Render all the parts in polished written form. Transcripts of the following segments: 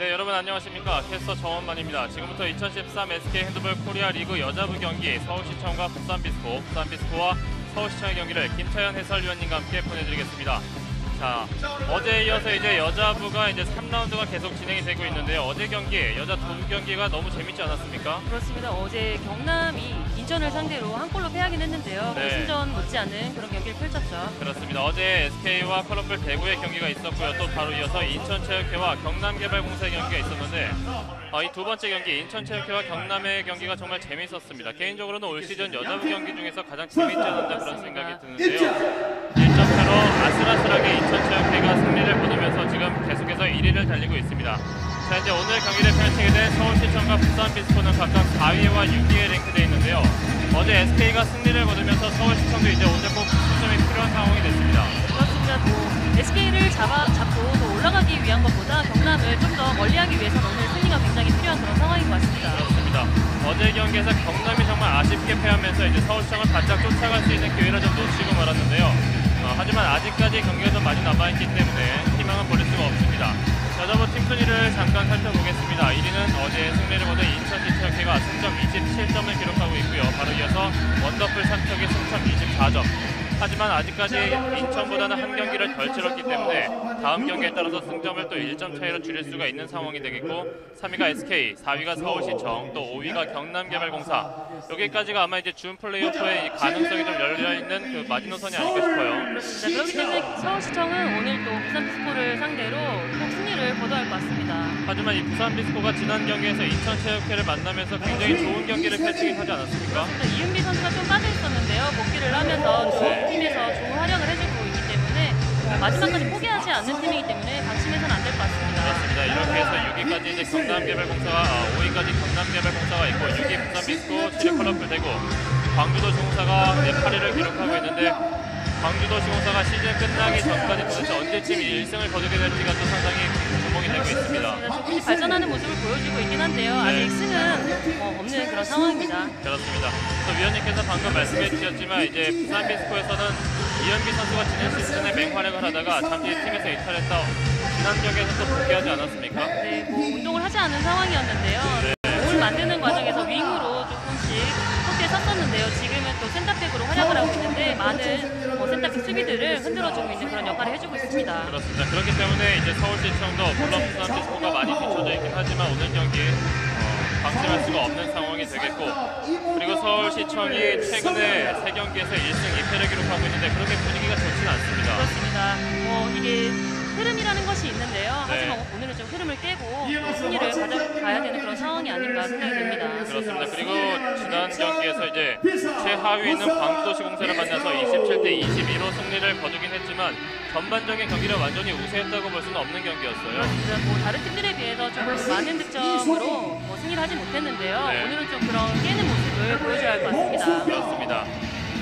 네, 여러분 안녕하십니까. 캐스터 정원만입니다. 지금부터 2013 SK 핸드볼 코리아 리그 여자부 경기 서울시청과 부산비스코, 부산비스코와 서울시청의 경기를 김차현 해설위원님과 함께 보내드리겠습니다. 자, 어제에 이어서 이제 여자부가 이제 3라운드가 계속 진행이 되고 있는데요. 어제 경기, 여자 두 경기가 너무 재밌지 않았습니까? 그렇습니다. 어제 경남이 인천을 상대로 한 골로 패하긴 했는데요. 네. 신전 못지않은 그런 경기를 펼쳤죠. 그렇습니다. 어제 SK와 컬러풀 대구의 경기가 있었고요. 또 바로 이어서 인천체육회와 경남개발공사의 경기가 있었는데 이 두 번째 경기 인천체육회와 경남의 경기가 정말 재밌었습니다. 개인적으로는 올 시즌 여자부 경기 중에서 가장 재밌지 않았나 그런 생각이 드는데요. 1점차로 아슬아슬하게 인천체육회가 승리를 거두면서 지금 계속해서 1위를 달리고 있습니다. 자, 이제 오늘 경기를 펼치게 된 서울시청과 부산비스코는 각각 4위와 6위에 랭크되어 있는데요. 어제 SK가 승리를 거두면서 서울시청도 이제 오늘 꼭 수점이 필요한 상황이 됐습니다. 그렇습니다. SK를 잡고 더 올라가기 위한 것보다 경남을 좀 더 멀리하기 위해서는 오늘 승리가 굉장히 필요한 그런 상황인 것 같습니다. 그렇습니다. 어제 경기에서 경남이 정말 아쉽게 패하면서 이제 서울시청을 바짝 쫓아갈 수 있는 기회를 좀 놓치고 말았는데요. 하지만 아직까지 경기가 좀 많이 남아있기 때문에 희망은 버릴 수가 없습니다. 여자부 팀 순위를 잠깐 살펴보겠습니다. 1위는 어제 승리를 거둔 인천시청회가 승점 27점을 기록하고 있고요. 바로 이어서 원더풀 삼척이 승점 24점. 하지만 아직까지 인천보다는 한 경기를 덜 치렀기 때문에 다음 경기에 따라서 승점을 또 1점 차이로 줄일 수가 있는 상황이 되겠고 3위가 SK, 4위가 서울시청, 또 5위가 경남개발공사. 여기까지가 아마 이제 준 플레이오프의 가능성이 좀 열려있는 그 마지노선이 아닐까 싶어요. 자, 그렇기 때문에 서울시청은 오늘 또 부산비스코를 상대로 꼭 승리를 거둬야 할 것 같습니다. 하지만 이 부산비스코가 지난 경기에서 인천체육회를 만나면서 굉장히 좋은 경기를 펼치긴 하지 않았습니까? 이은비 선수가 좀 빠져있었는데요. 복귀를 하면서 좋은 팀에서 좋은 활약을 해주고 있기 때문에 마지막까지 포기하지 않는 팀이기 때문에 방심해서는 안 될 것 같습니다. 그렇습니다. 이렇게 해서 6위까지 이제 경남개발공사와 5위까지 경남개발공사가 있고 6위 부산비스코, 7위 컬러풀 대구, 광주도시공사가 8위를 기록하고 있는데 광주도시공사가 시즌 끝나기 전까지 도대체 언제쯤 1승을 거두게 될지가 또 상당히 주목이 되고 있습니다. 조금씩 발전하는 모습을 보여주고 있긴 한데요. 아직 승은 없는 그런 상황입니다. 그렇습니다. 또 위원님께서 방금 말씀해 주셨지만 이제 부산비스코에서는 이현비 선수가 지난 시즌에 맹활약을 하다가 잠시 팀에서 이탈했다 지난 경기에서 또 복귀하지 않았습니까? 네, 운동을 하지 않은 상황이었는데요. 공을 만드는 과정에서 윙으로 조금씩 코트에 섰었는데요. 지금은 또 센터백으로 활약을 하고 있는데 많은 센터백 수비들을 흔들어주고 있는 그런 역할을 해주고 있습니다. 그렇습니다. 그렇기 때문에 이제 서울시청도 물론 부산비스코가 많이 뒤쳐져 있긴 하지만 오늘 경기 방심할 수가 없는 상황이 되겠고 그리고 서울시청이 최근에 3경기에서 1승 2패를 기록하고 있는데 그렇게 분위기가 좋지는 않습니다. 그렇습니다. 이게 흐름이라는 것이 있는데요. 네. 하지만 오늘은 좀 흐름을 깨고 승리를 가져가야 되는 그런 상황이 아닌가 생각이 됩니다. 그렇습니다. 그리고 지난 경기에서 이제 최하위에 있는 광주도시공사를 만나서 27대 22로 승리를 거두긴 했지만 전반적인 경기를 완전히 우세했다고 볼 수는 없는 경기였어요. 그렇습니다. 다른 팀들에 비해서 좀 많은 득점으로 승리를 하지 못했는데요. 네. 오늘은 좀 그런 깨는 모습을 보여줘야 할 것 같습니다. 그렇습니다.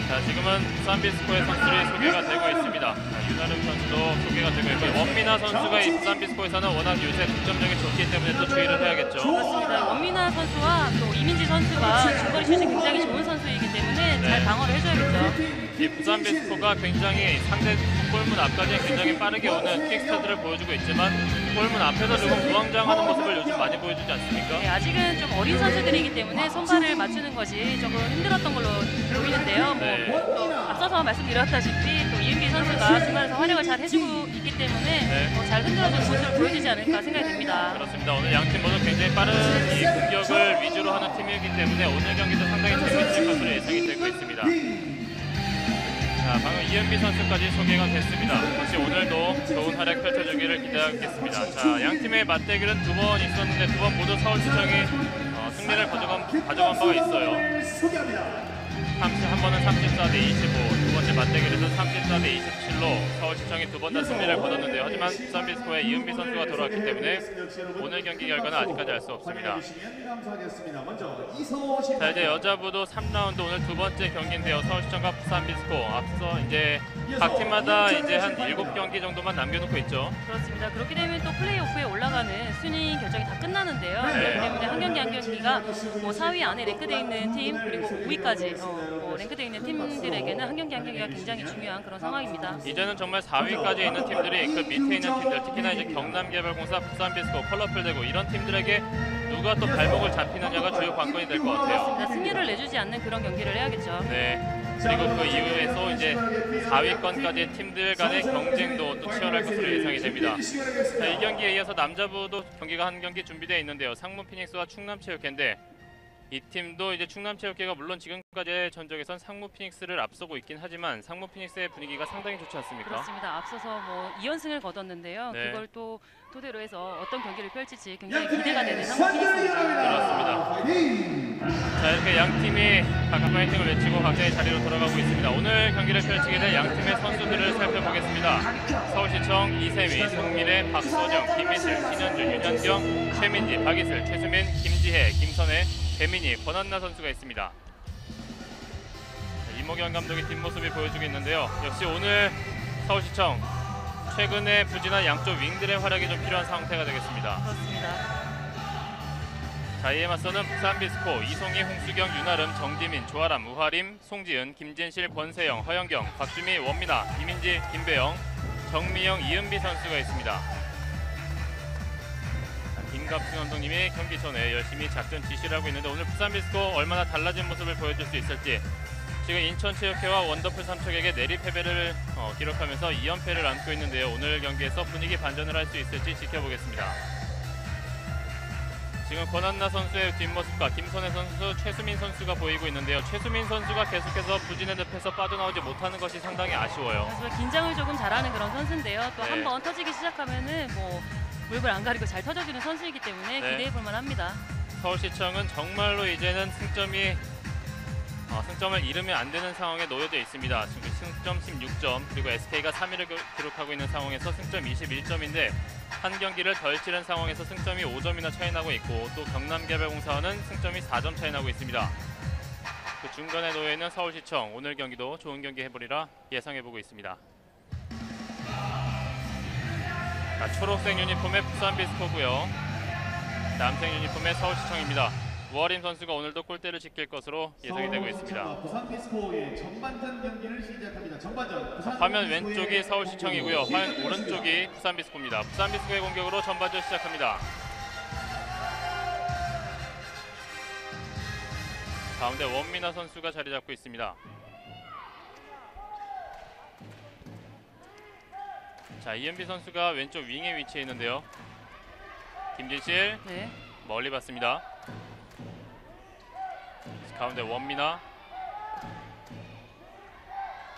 자, 지금은 부산비스코의 선수들이 소개가 되고 있습니다. 유나름 선수도 소개가 되고 있고 원미나 선수가 이 부산비스코에서는 워낙 요새 득점력이 좋기 때문에 또 주의를 해야겠죠. 그렇습니다. 원미나 선수와 또 이민지 선수가 중거리 슛이 굉장히 좋은 선수이기 때문에 잘 방어를 해줘야겠죠. 이 부산비스코가 굉장히 상대 골문 앞까지 굉장히 빠르게 오는 킥스타트를 보여주고 있지만 골문 앞에서 조금 무왕장하는 모습을 요즘 많이 보여주지 않습니까? 네, 아직은 좀 어린 선수들이기 때문에 손발을 맞추는 것이 조금 힘들었던 걸로 보이는데요. 네. 또 앞서서 말씀드렸다시피 또 이은비 선수가 중간에서 활약을 잘 해주고 있기 때문에 네. 잘 흔들어주는 모습을 보여주지 않을까 생각이 됩니다. 그렇습니다. 오늘 양팀 모두 굉장히 빠른 이 공격을 위주로 하는 팀이기 때문에 오늘 경기도 상당히 재밌을 것으로 예상이 되고 있습니다. 자, 방금 이은비 선수까지 소개가 됐습니다. 혹시 오늘도 좋은 활약 펼쳐주기를 기대하겠습니다. 자, 양팀의 맞대결은 2번 있었는데 2번 모두 서울시청이 승리를 가져간 바가 있어요. 한 번은 34대 25, 두 번째 맞대결에서 34대 27로 서울시청이 2번 다 승리를 거뒀는데요. 하지만 부산비스코의 이은비 선수가 돌아왔기 때문에 오늘 경기 결과는 아직까지 알 수 없습니다. 자, 이제 여자부도 3라운드 오늘 두 번째 경기인데요. 서울시청과 부산비스코 앞서 이제 각 팀마다 이제 한 7경기 정도만 남겨놓고 있죠. 그렇습니다. 그렇게 되면 또 플레이오프에 올라가는 순위 결정이 다 끝나는데요. 네. 그렇기 때문에 한 경기 한 경기가 4위 안에 랭크되어 있는 팀 그리고 5위까지 랭크되어 있는 팀들에게는 한 경기 한 경기가 굉장히 중요한 그런 상황입니다. 이제는 정말 4위까지 있는 팀들이 그 밑에 있는 팀들, 특히나 이제 경남개발공사, 부산비스코, 컬러풀대고 이런 팀들에게 누가 또 발목을 잡히느냐가 주요 관건이 될 것 같아요. 그렇습니다. 승리를 내주지 않는 그런 경기를 해야겠죠. 네. 그리고 그 이후에서 이제 4위권까지 팀들 간의 경쟁도 또 치열할 것으로 예상이 됩니다. 자, 이 경기에 이어서 남자부도 경기가 한 경기 준비되어 있는데요. 상무 피닉스와 충남체육회인데 이 팀도 이제 충남체육회가 물론 지금까지의 전적에선 상무 피닉스를 앞서고 있긴 하지만 상무 피닉스의 분위기가 상당히 좋지 않습니까? 그렇습니다. 앞서서 2연승을 거뒀는데요. 네. 그걸 또 토대로 해서 어떤 경기를 펼칠지 굉장히 기대가 되는 상황 피닉스입니다. 그렇습니다. 자, 이렇게 양 팀이 각각 파이팅을 외치고 각자의 자리로 돌아가고 있습니다. 오늘 경기를 펼치게 될 양 팀의 선수들을 살펴보겠습니다. 서울시청 이세미, 송미래, 박소정, 김희슬, 신현준, 윤현경, 최민지, 박이슬, 최수민, 김지혜, 김선혜, 배민희, 권한나 선수가 있습니다. 이모경 감독의 뒷모습이 보여주고 있는데요. 역시 오늘 서울시청 최근에 부진한 양쪽 윙들의 활약이 좀 필요한 상태가 되겠습니다. 그렇습니다. 자, 이에 맞서는 부산비스코, 이송희, 홍수경, 윤아름, 정지민, 조아람, 우하림, 송지은, 김진실, 권세영, 허영경, 박주미, 원민아, 이민지, 김배영, 정미영, 이은비 선수가 있습니다. 김갑수 감독님이 경기 전에 열심히 작전 지시를 하고 있는데 오늘 부산비스코 얼마나 달라진 모습을 보여줄 수 있을지, 지금 인천체육회와 원더풀 삼척에게 내리 패배를 기록하면서 2연패를 안고 있는데요. 오늘 경기에서 분위기 반전을 할 수 있을지 지켜보겠습니다. 지금 권한나 선수의 뒷모습과 김선혜 선수, 최수민 선수가 보이고 있는데요. 최수민 선수가 계속해서 부진의 늪에서 빠져나오지 못하는 것이 상당히 아쉬워요. 그래서 긴장을 조금 잘하는 그런 선수인데요. 또 네. 한 번 터지기 시작하면은 물불 안 가리고 잘 터져주는 선수이기 때문에 네. 기대해 볼 만합니다. 서울시청은 정말로 이제는 승점을 잃으면 안 되는 상황에 놓여져 있습니다. 지금 승점 16점, 그리고 SK가 3위를 기록하고 있는 상황에서 승점 21점인데 한 경기를 덜 치른 상황에서 승점이 5점이나 차이 나고 있고, 또 경남개발공사는 승점이 4점 차이 나고 있습니다. 그 중간에 놓여 있는 서울시청, 오늘 경기도 좋은 경기 해보리라 예상해보고 있습니다. 자, 초록색 유니폼의 부산비스코고요. 남색 유니폼의 서울시청입니다. 우하림 선수가 오늘도 골대를 지킬 것으로 예상이 되고 있습니다. 부산비스코의 전반전 경기를 시작합니다. 전반전. 화면 왼쪽이 서울시청이고요. 화면 오른쪽이 부산비스코입니다. 부산비스코의 공격으로 전반전 시작합니다. 가운데 원민아 선수가 자리 잡고 있습니다. 자, 이은비 선수가 왼쪽 윙에 위치해 있는데요. 김진실 네. 멀리 봤습니다. 가운데 원민아,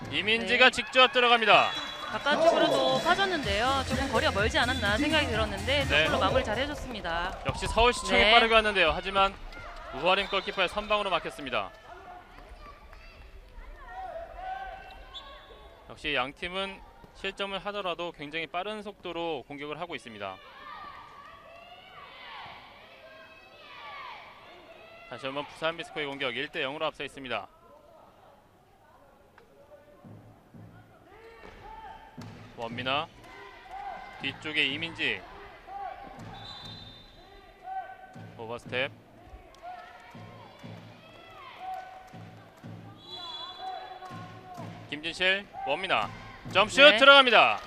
이민지가 네. 직접 들어갑니다. 바깥쪽으로도 빠졌는데요. 조금 거리가 멀지 않았나 생각이 들었는데 네. 그걸로 마무리 잘 해줬습니다. 역시 서울시청이 네. 빠르게 왔는데요. 하지만 우하림 골키퍼의 선방으로 막혔습니다. 역시 양 팀은 실점을 하더라도 굉장히 빠른 속도로 공격을 하고 있습니다. 다시 한번 부산비스코의 공격 1대0으로 앞서 있습니다. 원민아, 뒤쪽에 이민지, 오버스텝, 김진실, 원민아, 점슛 네. 들어갑니다.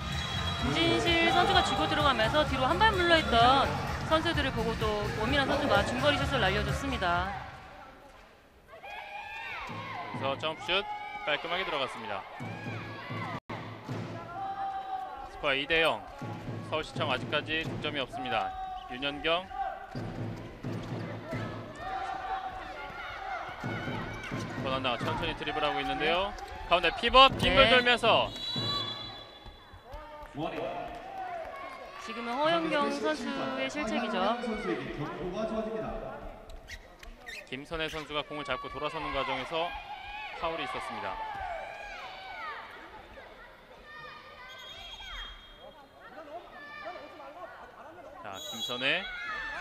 김진실 선수가 쥐고 들어가면서 뒤로 한 발 물러있던 선수들을 보고 또 원민아 선수가 중거리 슛을 날려줬습니다. 그래서 점슛 깔끔하게 들어갔습니다. 스코어 2대0. 서울시청 아직까지 득점이 없습니다. 윤현경, 권한나가 천천히 드리블하고 있는데요. 가운데 피벗 빙글 네. 돌면서 지금은 허영경 선수의 실책이죠. 선수에게 경고가 주어집니다. 김선혜 선수가 공을 잡고 돌아서는 과정에서 파울이 있었습니다. 자, 김선혜,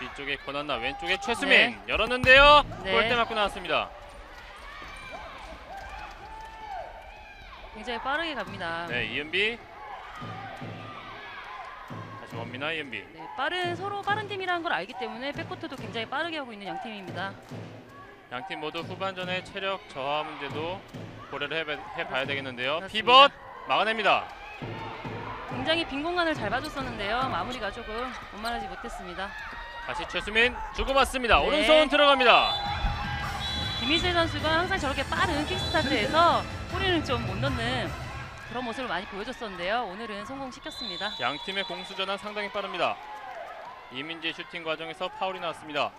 뒤쪽에 권한나, 왼쪽에 최수민. 네. 열었는데요. 네. 골대 맞고 나왔습니다. 굉장히 빠르게 갑니다. 네, 이은비. 다시 원민아, 이은비. 네, 서로 빠른 팀이라는 걸 알기 때문에 백코트도 굉장히 빠르게 하고 있는 양 팀입니다. 양팀 모두 후반전의 체력 저하 문제도 고려를 해봐야 되겠는데요. 그렇습니다. 피벗 막아냅니다. 굉장히 빈 공간을 잘 봐줬었는데요. 마무리가 조금 원만하지 못했습니다. 다시 최수민 주고받습니다. 네. 오른손 들어갑니다. 김희슬 선수가 항상 저렇게 빠른 킥스타트에서 꼬리는 좀 못 넣는 그런 모습을 많이 보여줬었는데요. 오늘은 성공시켰습니다. 양팀의 공수 전환 상당히 빠릅니다. 이민지의 슈팅 과정에서 파울이 나왔습니다.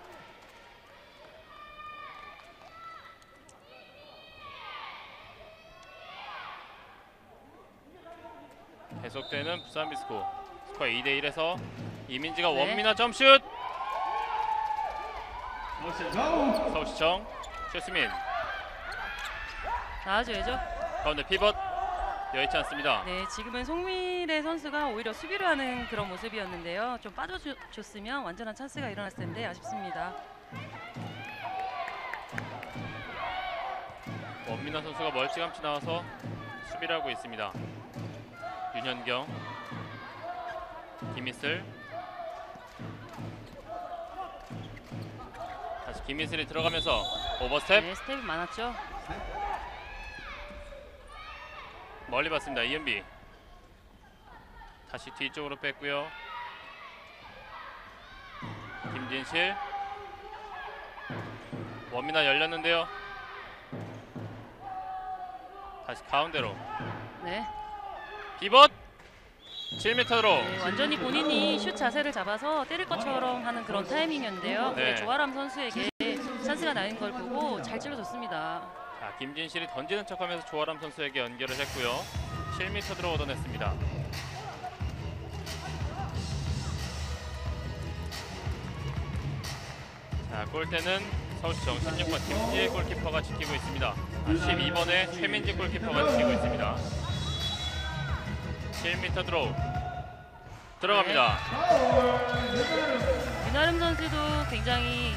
계속되는 부산 비스코. 스코어 2대1에서 이민지가 네. 원미나 점슛. 모션 서울시청 최수민 나와줘야죠. 가운데 피벗 여의치 않습니다. 네, 지금은 송미래 선수가 오히려 수비를 하는 그런 모습이었는데요. 좀 빠져줬으면 완전한 찬스가 일어났을 텐데 아쉽습니다. 원민아 선수가 멀찌감치 나와서 수비를 하고 있습니다. 윤현경, 김희슬, 다시 김희슬이 들어가면서 오버스텝. 네, 스텝이 많았죠. 멀리 봤습니다. 이은비 다시 뒤쪽으로 뺐고요. 김진실, 원민아 열렸는데요. 다시 가운데로 네, 비벗 7m로. 네, 완전히 본인이 슛 자세를 잡아서 때릴 것처럼 하는 그런 타이밍이었는데요. 네. 네, 조아람 선수에게 찬스가 나는 걸 보고 잘 찔러줬습니다. 자, 김진실이 던지는 척하면서 조아람 선수에게 연결을 했고요. 7m로 얻어냈습니다. 자, 골대는 서울시청 16번 김지혜 골키퍼가 지키고 있습니다. 12번에 최민지 골키퍼가 지키고 있습니다. 7m 드로우 들어갑니다. 윤아름 선수도 굉장히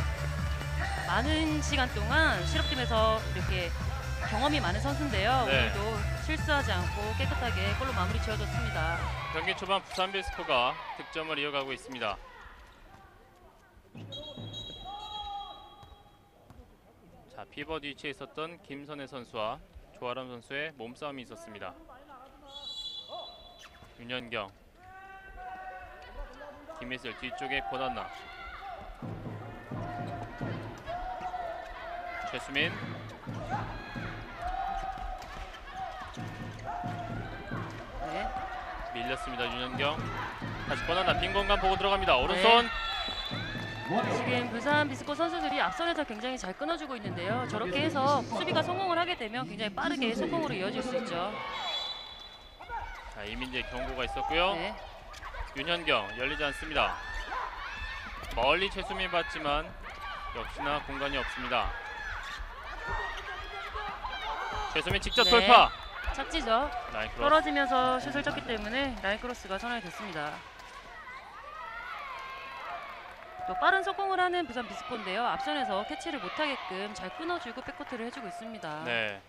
많은 시간 동안 실업팀에서 이렇게 경험이 많은 선수인데요. 네. 오늘도 실수하지 않고 깨끗하게 골로 마무리 지어줬습니다. 경기 초반 부산 비스코가 득점을 이어가고 있습니다. 자, 피벗 위치에 있었던 김선혜 선수와 조아람 선수의 몸싸움이 있었습니다. 윤현경, 김희슬 뒤쪽에 권한나, 최수민, 네. 밀렸습니다. 윤현경, 다시 권한나 빈 공간 보고 들어갑니다. 오른손. 지금 부산 비스코 선수들이 앞선에서 굉장히 잘 끊어주고 있는데요. 저렇게 해서 수비가 성공을 하게 되면 굉장히 빠르게 성공으로 이어질 수 있죠. 자, 이민재의 경고가 있었고요. 네. 윤현경 열리지 않습니다. 멀리 최수민 봤지만 역시나 공간이 없습니다. 최수민 직접 네. 돌파. 착지죠. 라인 크로스. 떨어지면서 슛을 쳤기 때문에 라인 크로스가 선언됐습니다. 또 빠른 속공을 하는 부산 비스코인데요. 앞선에서 캐치를 못하게끔 잘 끊어주고 백코트를 해주고 있습니다. 네.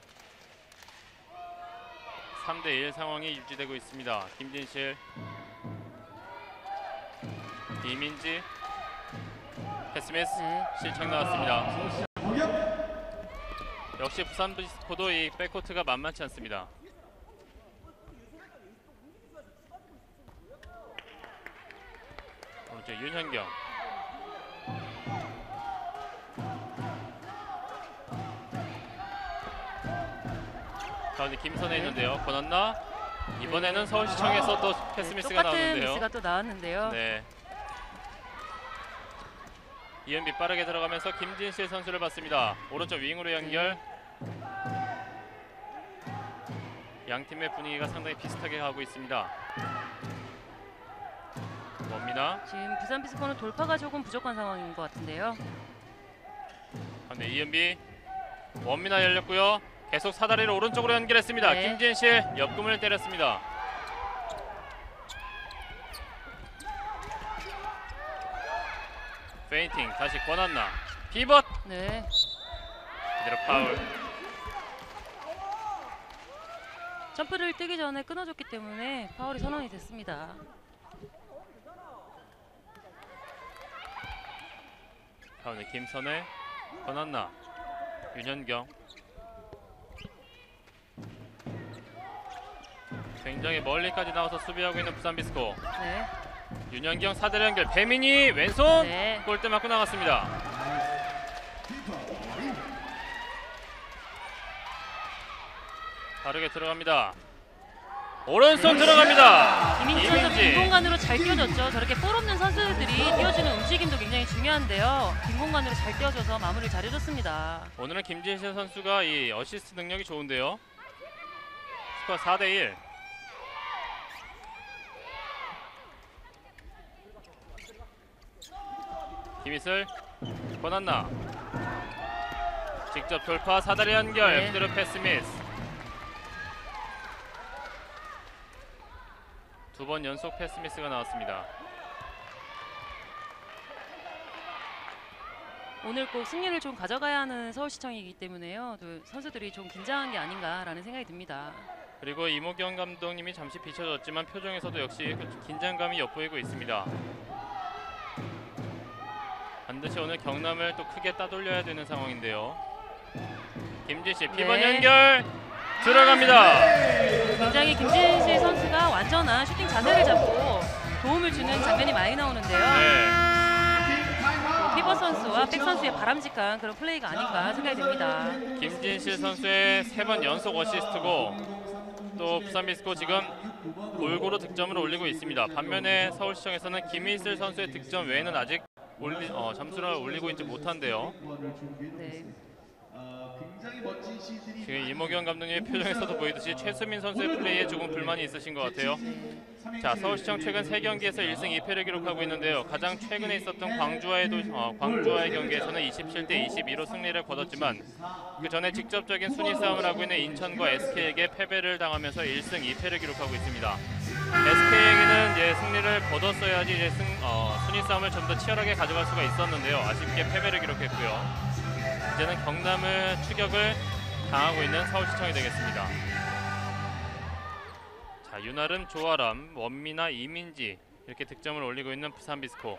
3대1 상황이 유지되고 있습니다. 김진실, 이민지, 패스미스 네. 실책 나왔습니다. 공격 역시 부산 비스코도 이 백코트가 만만치 않습니다. 오른쪽 윤현경, 가운데 김선혜 있는데요. 권한나, 이번에는 서울시청에서 또 패스미스가 똑같은 나오는데요. 미스가 또 나왔는데요. 네. 이은비 빠르게 들어가면서 김진실 선수를 봤습니다. 오른쪽 윙으로 연결. 양 팀의 분위기가 상당히 비슷하게 가고 있습니다. 원미나, 지금 부산 비스코는 돌파가 조금 부족한 상황인 것 같은데요. 네, 이은비, 원미나 열렸고요. 계속 사다리를 오른쪽으로 연결했습니다. 네. 김진실 옆금을 때렸습니다. 페인팅 다시 권한나, 피벗 네. 그대로 파울. 점프를 뛰기 전에 끊어줬기 때문에 파울이 선언이 됐습니다. 가운데 김선혜, 권한나, 윤현경. 굉장히 멀리까지 나와서 수비하고 있는 부산비스코. 네. 윤현경 사대리 연결. 배민이 왼손 네. 골대 맞고 나갔습니다. 빠르게 들어갑니다. 오른손 들어갑니다. 이민지 선수 빈 이민지. 공간으로 잘 뛰어줬죠. 저렇게 볼 없는 선수들이 뛰어주는 움직임도 굉장히 중요한데요. 빈 공간으로 잘 뛰어줘서 마무리를 잘해줬습니다. 오늘은 김진실 선수가 이 어시스트 능력이 좋은데요. 스코어 4대1. 김희슬, 권한나. 직접 돌파, 사다리 연결. 네. 그대로 패스 미스. 두 번 연속 패스 미스가 나왔습니다. 오늘 꼭 승리를 좀 가져가야 하는 서울시청이기 때문에요. 또 선수들이 좀 긴장한 게 아닌가라는 생각이 듭니다. 그리고 이모경 감독님이 잠시 비춰졌지만 표정에서도 역시 긴장감이 엿보이고 있습니다. 반드시 오늘 경남을 또 크게 따돌려야 되는 상황인데요. 김지실 피번 네. 연결 들어갑니다. 굉장히 김진실 선수가 완전한 슈팅 자세를 잡고 도움을 주는 장면이 많이 나오는데요. 네. 피버 선수와 백 선수의 바람직한 그런 플레이가 아닌가 생각이 듭니다. 김진실 선수의 3번 연속 어시스트고 또 부산비스코 지금 골고루 득점을 올리고 있습니다. 반면에 서울시청에서는 김희슬 선수의 득점 외에는 아직 점수를 올리고 있지 못한데요. 네. 지금 이모경 감독님의 표정에서도 보이듯이 최수민 선수의 플레이에 조금 불만이 있으신 것 같아요. 자, 서울시청 최근 3경기에서 1승 2패를 기록하고 있는데요. 가장 최근에 있었던 광주와의 경기에서는 27대 22로 승리를 거뒀지만 그 전에 직접적인 순위 싸움을 하고 있는 인천과 SK에게 패배를 당하면서 1승 2패를 기록하고 있습니다. SK에게는 이제 승리를 거뒀어야지 이제 순위 싸움을 좀 더 치열하게 가져갈 수가 있었는데요. 아쉽게 패배를 기록했고요. 이제는 경남을 추격을 당하고 있는 서울시청이 되겠습니다. 자, 윤아름, 조아람, 원미나, 이민지 이렇게 득점을 올리고 있는 부산비스코.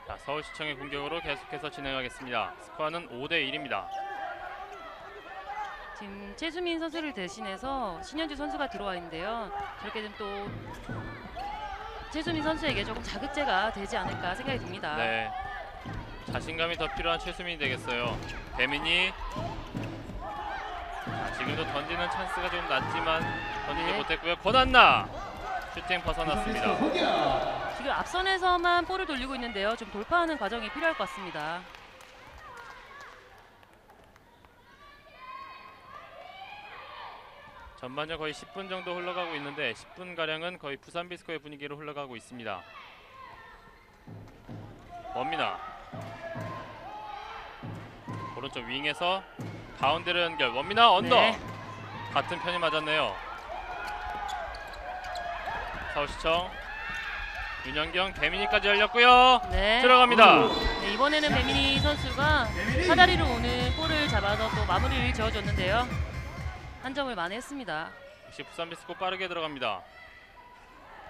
자, 서울시청의 공격으로 계속해서 진행하겠습니다. 스코어는 5대1입니다. 지금 최수민 선수를 대신해서 신현주 선수가 들어와 있는데요. 저렇게 되면 또 최수민 선수에게 조금 자극제가 되지 않을까 생각이 듭니다. 네, 자신감이 더 필요한 최수민이 되겠어요. 배민이 지금도 던지는 찬스가 좀 낮지만 던지지 네. 못했고요. 권한나 슈팅 벗어났습니다. 지금 앞선에서만 볼을 돌리고 있는데요. 좀 돌파하는 과정이 필요할 것 같습니다. 전반전 거의 10분 정도 흘러가고 있는데 10분가량은 거의 부산비스코의 분위기로 흘러가고 있습니다. 원미나 오른쪽 윙에서 가운데로 연결. 원미나 언더. 네. 같은 편이 맞았네요. 서울시청 윤현경, 배민이까지 열렸고요. 네. 들어갑니다. 네, 이번에는 배민희 선수가 사다리로 오는 볼을 잡아서 또 마무리를 지어줬는데요. 한 점을 만회했습니다. 역시 부산비스코 빠르게 들어갑니다.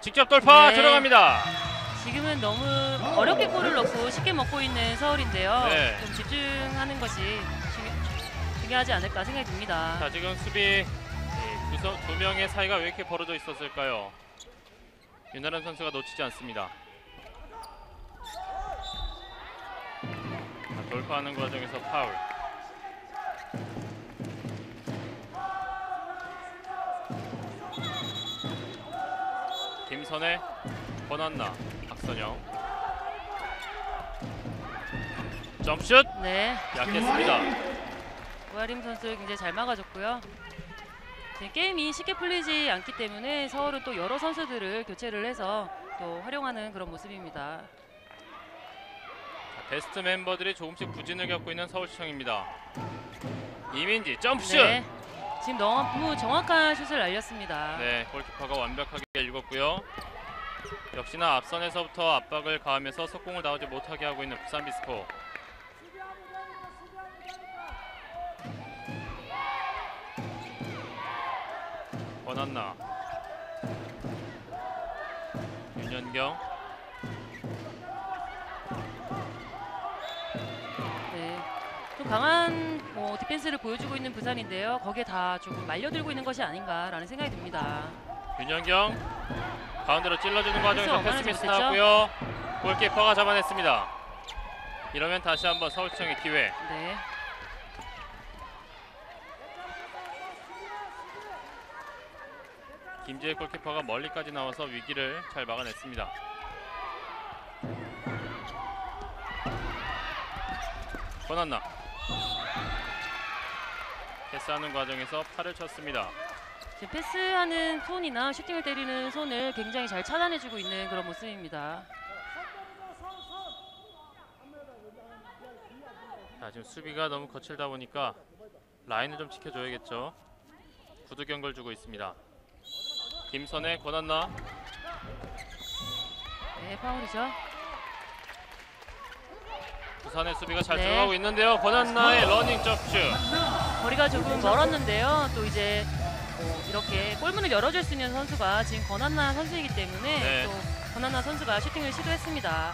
직접 돌파. 네. 들어갑니다. 지금은 너무 어렵게 골을 넣고 쉽게 먹고 있는 서울인데요. 네. 좀 집중하는 것이 중요하지 않을까 생각이 듭니다. 자, 지금 수비 두 명의 사이가 왜 이렇게 벌어져 있었을까요? 윤아람 선수가 놓치지 않습니다. 자, 돌파하는 과정에서 파울. 김선혜, 권한나, 박선영. 점슛 네, 약했습니다. 오하림 선수 굉장히 잘 막아줬고요. 지금 게임이 쉽게 풀리지 않기 때문에 서울은 또 여러 선수들을 교체를 해서 또 활용하는 그런 모습입니다. 베스트 멤버들이 조금씩 부진을 겪고 있는 서울시청입니다. 이민지 점슛. 네, 지금 너무 정확한 슛을 날렸습니다. 네, 골키퍼가 완벽하게 읽었고요. 역시나 앞선에서부터 압박을 가하면서 속공을 나오지 못하게 하고 있는 부산비스코. 권한나, 윤현경, 강한 디펜스를 보여주고 있는 부산인데요. 거기에 다 조금 말려들고 있는 것이 아닌가라는 생각이 듭니다. 윤현경 가운데로 찔러주는 과정에서 패스 패스 미스 못했죠? 나왔고요. 골키퍼가 잡아냈습니다. 이러면 다시 한번 서울시청의 기회. 네. 김지혜 골키퍼가 멀리까지 나와서 위기를 잘 막아냈습니다. 권한나 패스하는 과정에서 팔을 쳤습니다. 지금 패스하는 손이나 슈팅을 때리는 손을 굉장히 잘 차단해주고 있는 그런 모습입니다. 자, 지금 수비가 너무 거칠다 보니까 라인을 좀 지켜줘야겠죠. 구두 경고를 주고 있습니다. 김선의 권한나. 네, 파울이죠. 부산의 수비가 잘 네. 들어가고 있는데요. 권한나의 러닝 점프. 거리가 조금 멀었는데요. 또 이제 이렇게 골문을 열어줄 수 있는 선수가 지금 권한나 선수이기 때문에 네. 또 권한나 선수가 슈팅을 시도했습니다.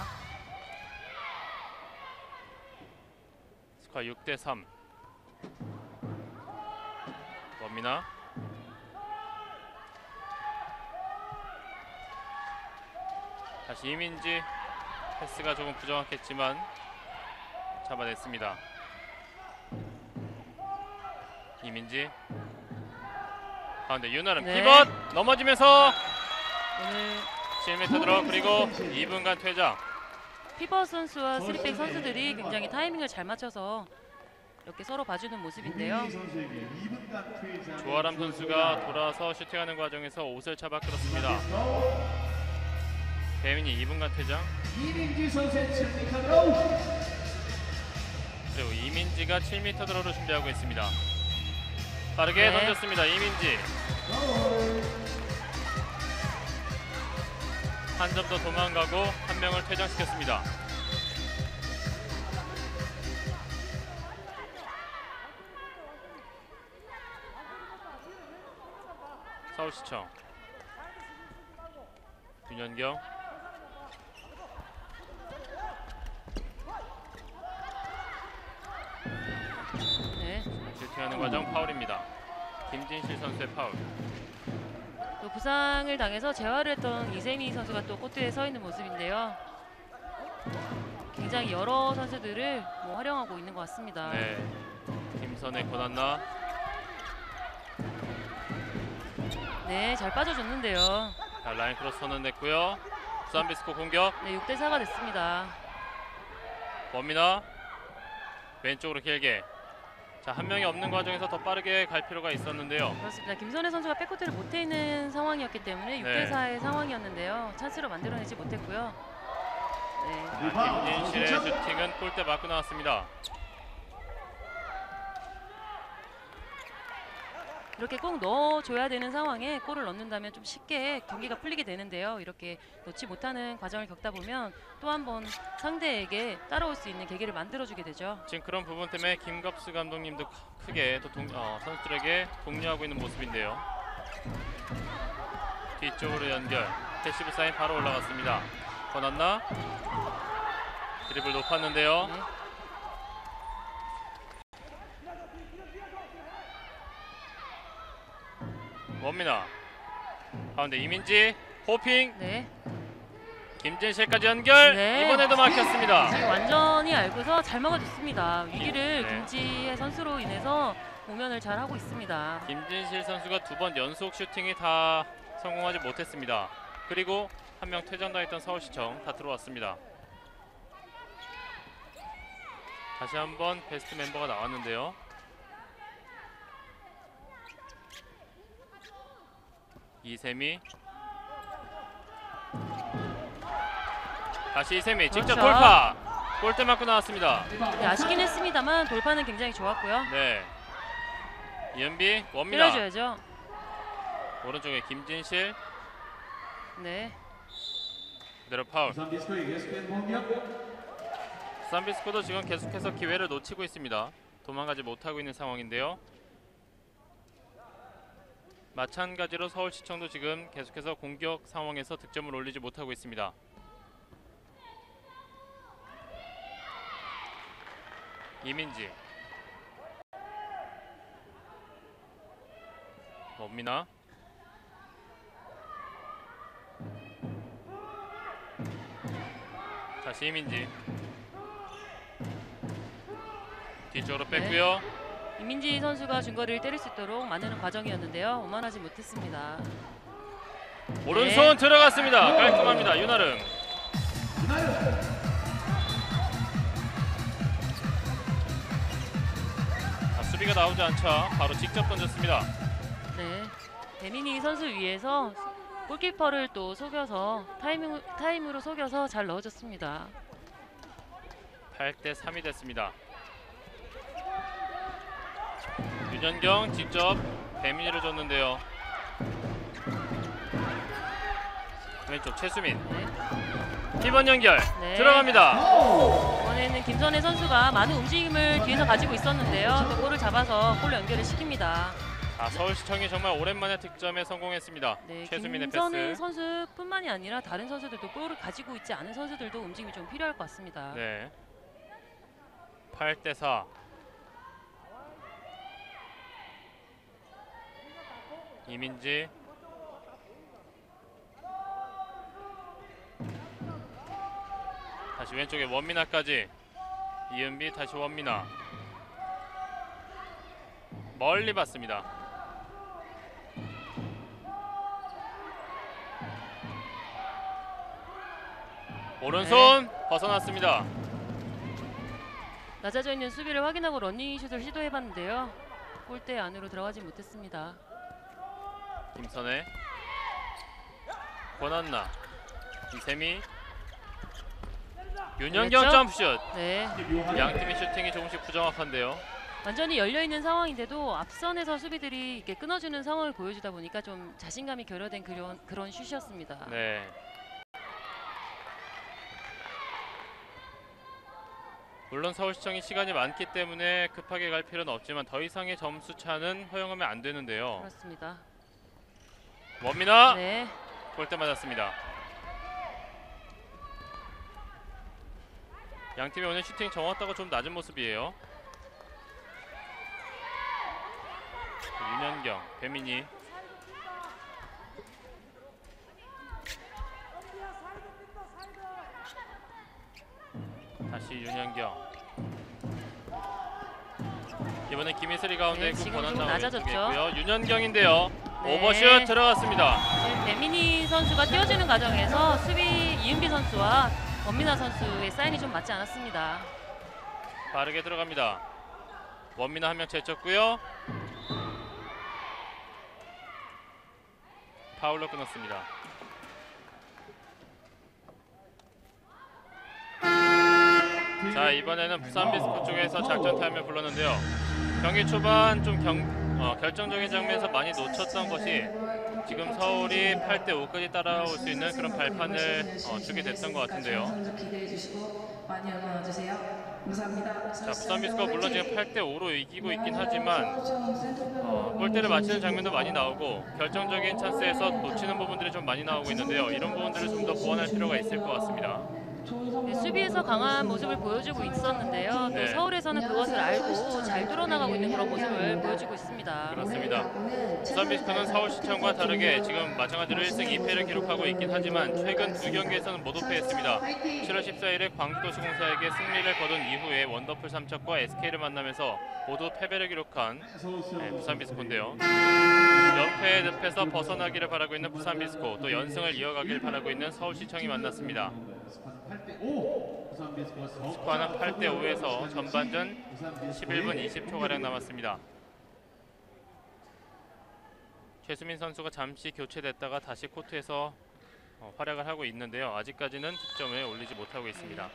스코어 6대3. 원미나. 다시 이민지. 패스가 조금 부정확했지만 잡아냈습니다. 이민지. 가운데 윤아름 네. 피벗 넘어지면서 오늘 7m 들어 그리고 2분간 퇴장. 피벗 선수와 3백 선수들이 굉장히 타이밍을 잘 맞춰서 이렇게 서로 봐주는 모습인데요. 조아람 선수가 돌아서 슈팅하는 과정에서 옷을 잡아 끌었습니다. 배민이 2분간 퇴장. 이민지 선수의 7m 드로우. 그리고 이민지가 7m 드로우를 준비하고 있습니다. 빠르게 네. 던졌습니다. 이민지. 한 점 더 도망가고 한 명을 퇴장시켰습니다. 서울시청 윤현경. 네. 슈팅하는 과정 파울입니다. 김진실 선수의 파울. 또 부상을 당해서 재활을 했던 이세미 선수가 또 코트에 서 있는 모습인데요. 굉장히 여러 선수들을 활용하고 있는 것 같습니다. 네. 김선의 권한나. 네, 잘 빠져줬는데요. 자, 라인 크로스 선언됐고요. 부산비스코 공격. 네, 6대4가 됐습니다. 원미나 왼쪽으로 길게. 자, 한 명이 없는 과정에서 더 빠르게 갈 필요가 있었는데요. 그렇습니다. 김선혜 선수가 백코트를 못해 있는 상황이었기 때문에 네. 6대4의 상황이었는데요. 찬스로 만들어내지 못했고요. 네. 김진실의 슈팅은 골대 맞고 나왔습니다. 이렇게 꼭 넣어줘야 되는 상황에 골을 넣는다면 좀 쉽게 경기가 풀리게 되는데요. 이렇게 넣지 못하는 과정을 겪다 보면 또 한 번 상대에게 따라올 수 있는 계기를 만들어주게 되죠. 지금 그런 부분 때문에 김갑수 감독님도 크게 또 선수들에게 독려하고 있는 모습인데요. 뒤쪽으로 연결. 패시브 사인 바로 올라갔습니다. 권한나. 드리블 높았는데요. 네. 원미나. 가운데 이민지. 호핑. 네. 김진실까지 연결. 네. 이번에도 막혔습니다. 지금 완전히 알고서 잘 막아줬습니다. 위기를 네. 김지혜 선수로 인해서 모면을 잘 하고 있습니다. 김진실 선수가 2번 연속 슈팅이 다 성공하지 못했습니다. 그리고 한 명 퇴장당했던 서울시청 다 들어왔습니다. 다시 한번 베스트 멤버가 나왔는데요. 이세미. 다시 이세미 직접 그렇죠. 돌파. 골대 맞고 나왔습니다. 네, 아쉽긴 했습니다만 돌파는 굉장히 좋았고요. 네. 이은비 원미나. 때려줘야죠. 오른쪽에 김진실. 네. 그대로 파울. 부산비스코의 계속된 공격. 부산비스코도 지금 계속해서 기회를 놓치고 있습니다. 도망가지 못하고 있는 상황인데요. 마찬가지로 서울시청도 지금 계속해서 공격 상황에서 득점을 올리지 못하고 있습니다. 이민지. 원미나. 다시 이민지. 뒤쪽으로 뺐고요. 이민지 선수가 중거리를 때릴 수 있도록 만드는 과정이었는데요. 오만하지 못했습니다. 오른손 들어갔습니다. 깔끔합니다. 윤아름. 수비가 나오지 않자 바로 직접 던졌습니다. 네, 배민희 선수 위에서 골키퍼를 또 속여서 타임으로 속여서 잘 넣어줬습니다. 8대 3이 됐습니다. 윤현경 직접 배민희를 줬는데요. 왼쪽 최수민. 팀원 연결 네. 들어갑니다. 이번에는 김선혜 선수가 많은 움직임을 뒤에서 가지고 있었는데요. 또 골을 잡아서 골로 연결을 시킵니다. 서울시청이 정말 오랜만에 득점에 성공했습니다. 네, 최수민의 김선혜 패스. 선수뿐만이 아니라 다른 선수들도 골을 가지고 있지 않은 선수들도 움직임이 좀 필요할 것 같습니다. 네. 8대 4. 이민지. 다시 왼쪽에 원미나까지. 이은비 다시 원미나. 멀리 봤습니다. 오른손 벗어났습니다. 낮아져 있는 수비를 확인하고 러닝슛을 시도해봤는데요. 골대 안으로 들어가지 못했습니다. 김선혜, 권한나, 이세미, 윤현경 그렇죠? 점프슛. 네, 양팀의 슈팅이 조금씩 부정확한데요. 완전히 열려있는 상황인데도 앞선에서 수비들이 이렇게 끊어주는 상황을 보여주다 보니까 좀 자신감이 결여된 그런 슛이었습니다. 네. 물론 서울시청이 시간이 많기 때문에 급하게 갈 필요는 없지만 더 이상의 점수 차는 허용하면 안 되는데요. 그렇습니다. 원미나 네, 골대 맞았습니다. 양팀이 오늘 슈팅 정확도가 좀 낮은 모습이에요. 윤현경, 배민희. 다시 윤현경. 이번엔 김희슬이 가운데 네, 있고 지금 좀 권한나가 낮아졌죠. 왼쪽에 있고요. 윤현경인데요. 네. 오버슛 들어갔습니다. 지금 배민희 선수가 뛰어주는 과정에서 수비 이은비 선수와 원미나 선수의 사인이 좀 맞지 않았습니다. 빠르게 들어갑니다. 원미나 한 명 제쳤고요. 파울로 끊었습니다. 자, 이번에는 부산 비스코 쪽에서 작전 타임을 불렀는데요. 경기 초반 좀 결정적인 장면에서 많이 놓쳤던 것이 지금 서울이 8대 5까지 따라올 수 있는 그런 발판을 주게 됐던 것 같은데요. 기대해 주시고 많이 응원해 주세요. 감사합니다. 자, 부산 비스코가 물론 지금 8대 5로 이기고 있긴 하지만 골대를 맞히는 장면도 많이 나오고 결정적인 찬스에서 놓치는 부분들이 좀 많이 나오고 있는데요. 이런 부분들을 좀 더 보완할 필요가 있을 것 같습니다. 네, 수비에서 강한 모습을 보여주고 있었는데요. 네. 또 서울에서는 그것을 알고 잘 뚫어나가고 있는 그런 모습을 보여주고 있습니다. 그렇습니다. 부산 비스코는 서울시청과 다르게 지금 마찬가지로 1승 2패를 기록하고 있긴 하지만 최근 두 경기에서는 모두 패했습니다. 7월 14일에 광주도시공사에게 승리를 거둔 이후에 원더풀 삼척과 SK를 만나면서 모두 패배를 기록한 부산 비스코인데요. 연패의 늪에서 벗어나기를 바라고 있는 부산 비스코, 또 연승을 이어가길 바라고 있는 서울시청이 만났습니다. 스코어는 8대 5에서 전반전 11분 20초가량 남았습니다. 최수민 선수가 잠시 교체됐다가 다시 코트에서 활약을 하고 있는데요. 아직까지는 득점을 올리지 못하고 있습니다.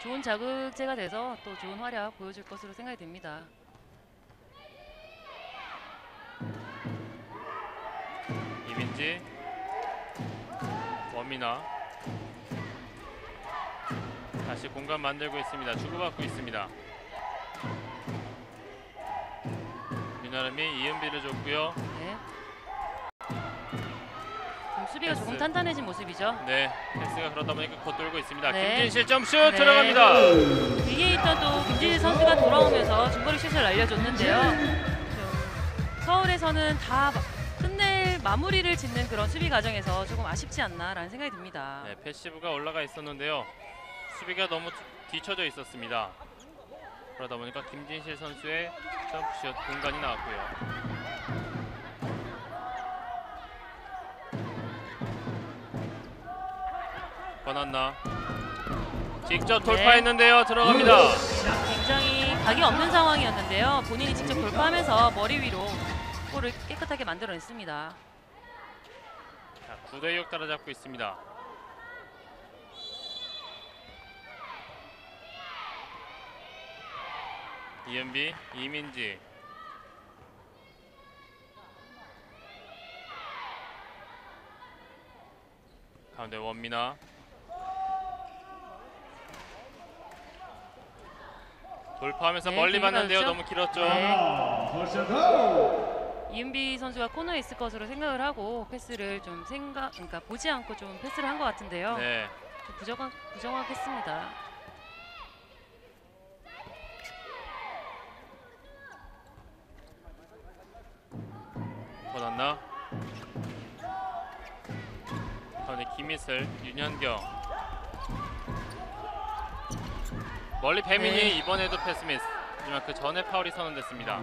좋은 자극제가 돼서 또 좋은 활약 보여줄 것으로 생각이 됩니다. 이민지, 원미나. 다시 공간 만들고 있습니다. 주고받고 있습니다. 윤아름이 이은비를 줬고요. 네. 지금 수비가 패스. 조금 탄탄해진 모습이죠. 네, 패스가 그러다 보니까 겉돌고 있습니다. 네. 김진실 점슛 네. 들어갑니다. 위에 있던 또 김진일 선수가 돌아오면서 중거리 슛을 날려줬는데요. 좀 서울에서는 다 끝낼 마무리를 짓는 그런 수비 과정에서 조금 아쉽지 않나라는 생각이 듭니다. 네, 패시브가 올라가 있었는데요. 수비가 너무 뒤쳐져 있었습니다. 그러다 보니까 김진실 선수의 점프슛 공간이 나왔고요. 권한나 직접 돌파했는데요. 들어갑니다. 굉장히 각이 없는 상황이었는데요. 본인이 직접 돌파하면서 머리 위로 골을 깨끗하게 만들어냈습니다. 자, 9대6 따라잡고 있습니다. 이은비, 이민지. 가운데 원미나. 돌파하면서 네, 멀리 길게 봤는데요. 가졌죠? 너무 길었죠. 네. First go. 이은비 선수가 코너에 있을 것으로 생각을 하고 패스를 좀 그러니까 보지 않고 좀 패스를 한 것 같은데요. 네. 좀 부정확했습니다. 권한나. 가운데 김희슬, 윤현경. 멀리 배민이 네. 이번에도 패스 미스. 하지만 그 전에 파울이 선언됐습니다.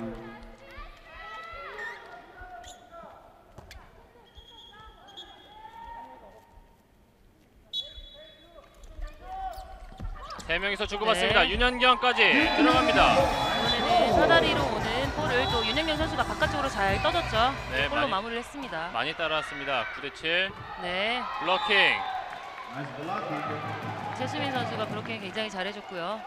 세 명이서 주고받습니다. 네. 윤현경까지 들어갑니다. 이번에는 사다리로 오는 볼을 또 윤영경 선수가 바깥쪽으로 잘 떠줬죠. 네, 골로 많이- 마무리를 했습니다. 많이 따라왔습니다. 9대7 네, 블로킹. Nice blocking. 최수민 선수가 블로킹 굉장히 잘해줬고요.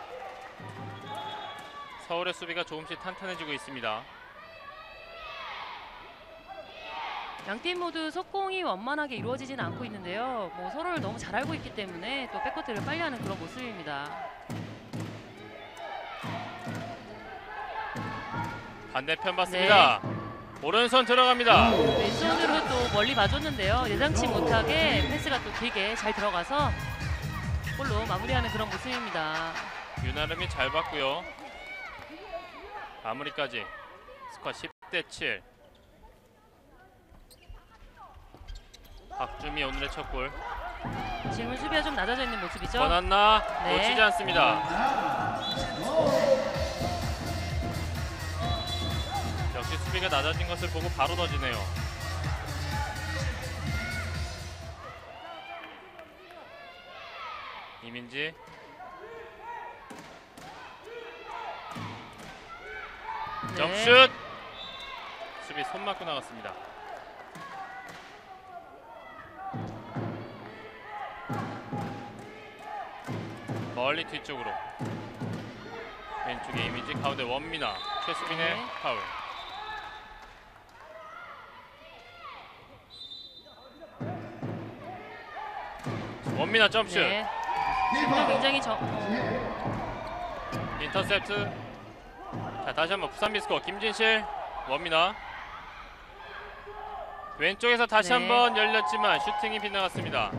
서울의 수비가 조금씩 탄탄해지고 있습니다. 양팀 모두 속공이 원만하게 이루어지진 않고 있는데요. 뭐 서로를 너무 잘 알고 있기 때문에 또 백코트를 빨리 하는 그런 모습입니다. 반대편 봤습니다. 오른손 들어갑니다. 왼손으로 또 멀리 봐줬는데요. 예상치 못하게 패스가 또 길게 잘 들어가서 골로 마무리하는 그런 모습입니다. 유나름이 잘 봤고요. 마무리까지 스코어 10대7. 박주미 오늘의 첫 골. 지금은 수비가 좀 낮아져 있는 모습이죠. 권한나 네. 놓치지 않습니다. 역시 수비가 낮아진 것을 보고 바로 던지네요. 이민지. 네. 점슛. 수비 손 맞고 나갔습니다. 멀리 뒤쪽으로. 왼쪽에 이민지, 가운데 원미나. 최수빈의 네. 파울. 원미나 점슛. 네. 지금도 굉장히 인터셉트. 자, 다시 한번 부산 비스코 김진실, 원미나. 왼쪽에서 다시 네. 한번 열렸지만 슈팅이 빗나갔습니다.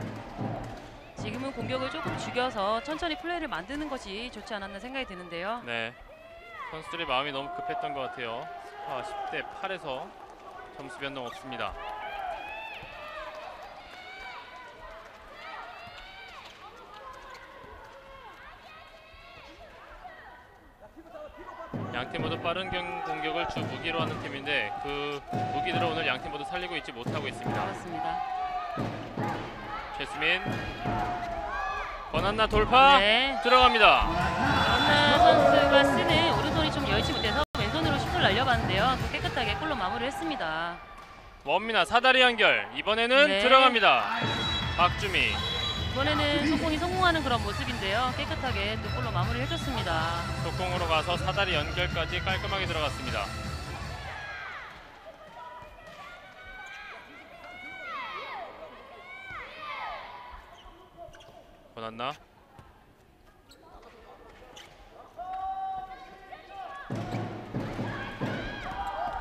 지금은 공격을 조금 죽여서 천천히 플레이를 만드는 것이 좋지 않았나 생각이 드는데요. 네, 선수들의 마음이 너무 급했던 것 같아요. 10대 8에서 점수 변동 없습니다. 양팀 모두 빠른 공격을 주 무기로 하는 팀인데 그 무기들을 오늘 양팀 모두 살리고 있지 못하고 있습니다. 그렇습니다. 최수민, 권한나 돌파. 네. 들어갑니다. 권한나 선수가 쓰는 오른손이 좀 여의치 못해서 왼손으로 슛을 날려봤는데요. 또 깨끗하게 골로 마무리를 했습니다. 원미나 사다리 연결. 이번에는 네. 들어갑니다. 박주미. 이번에는 속공이 성공하는 그런 모습인데요. 깨끗하게 또 골로 마무리를 해줬습니다. 속공으로 가서 사다리 연결까지 깔끔하게 들어갔습니다. 권한나.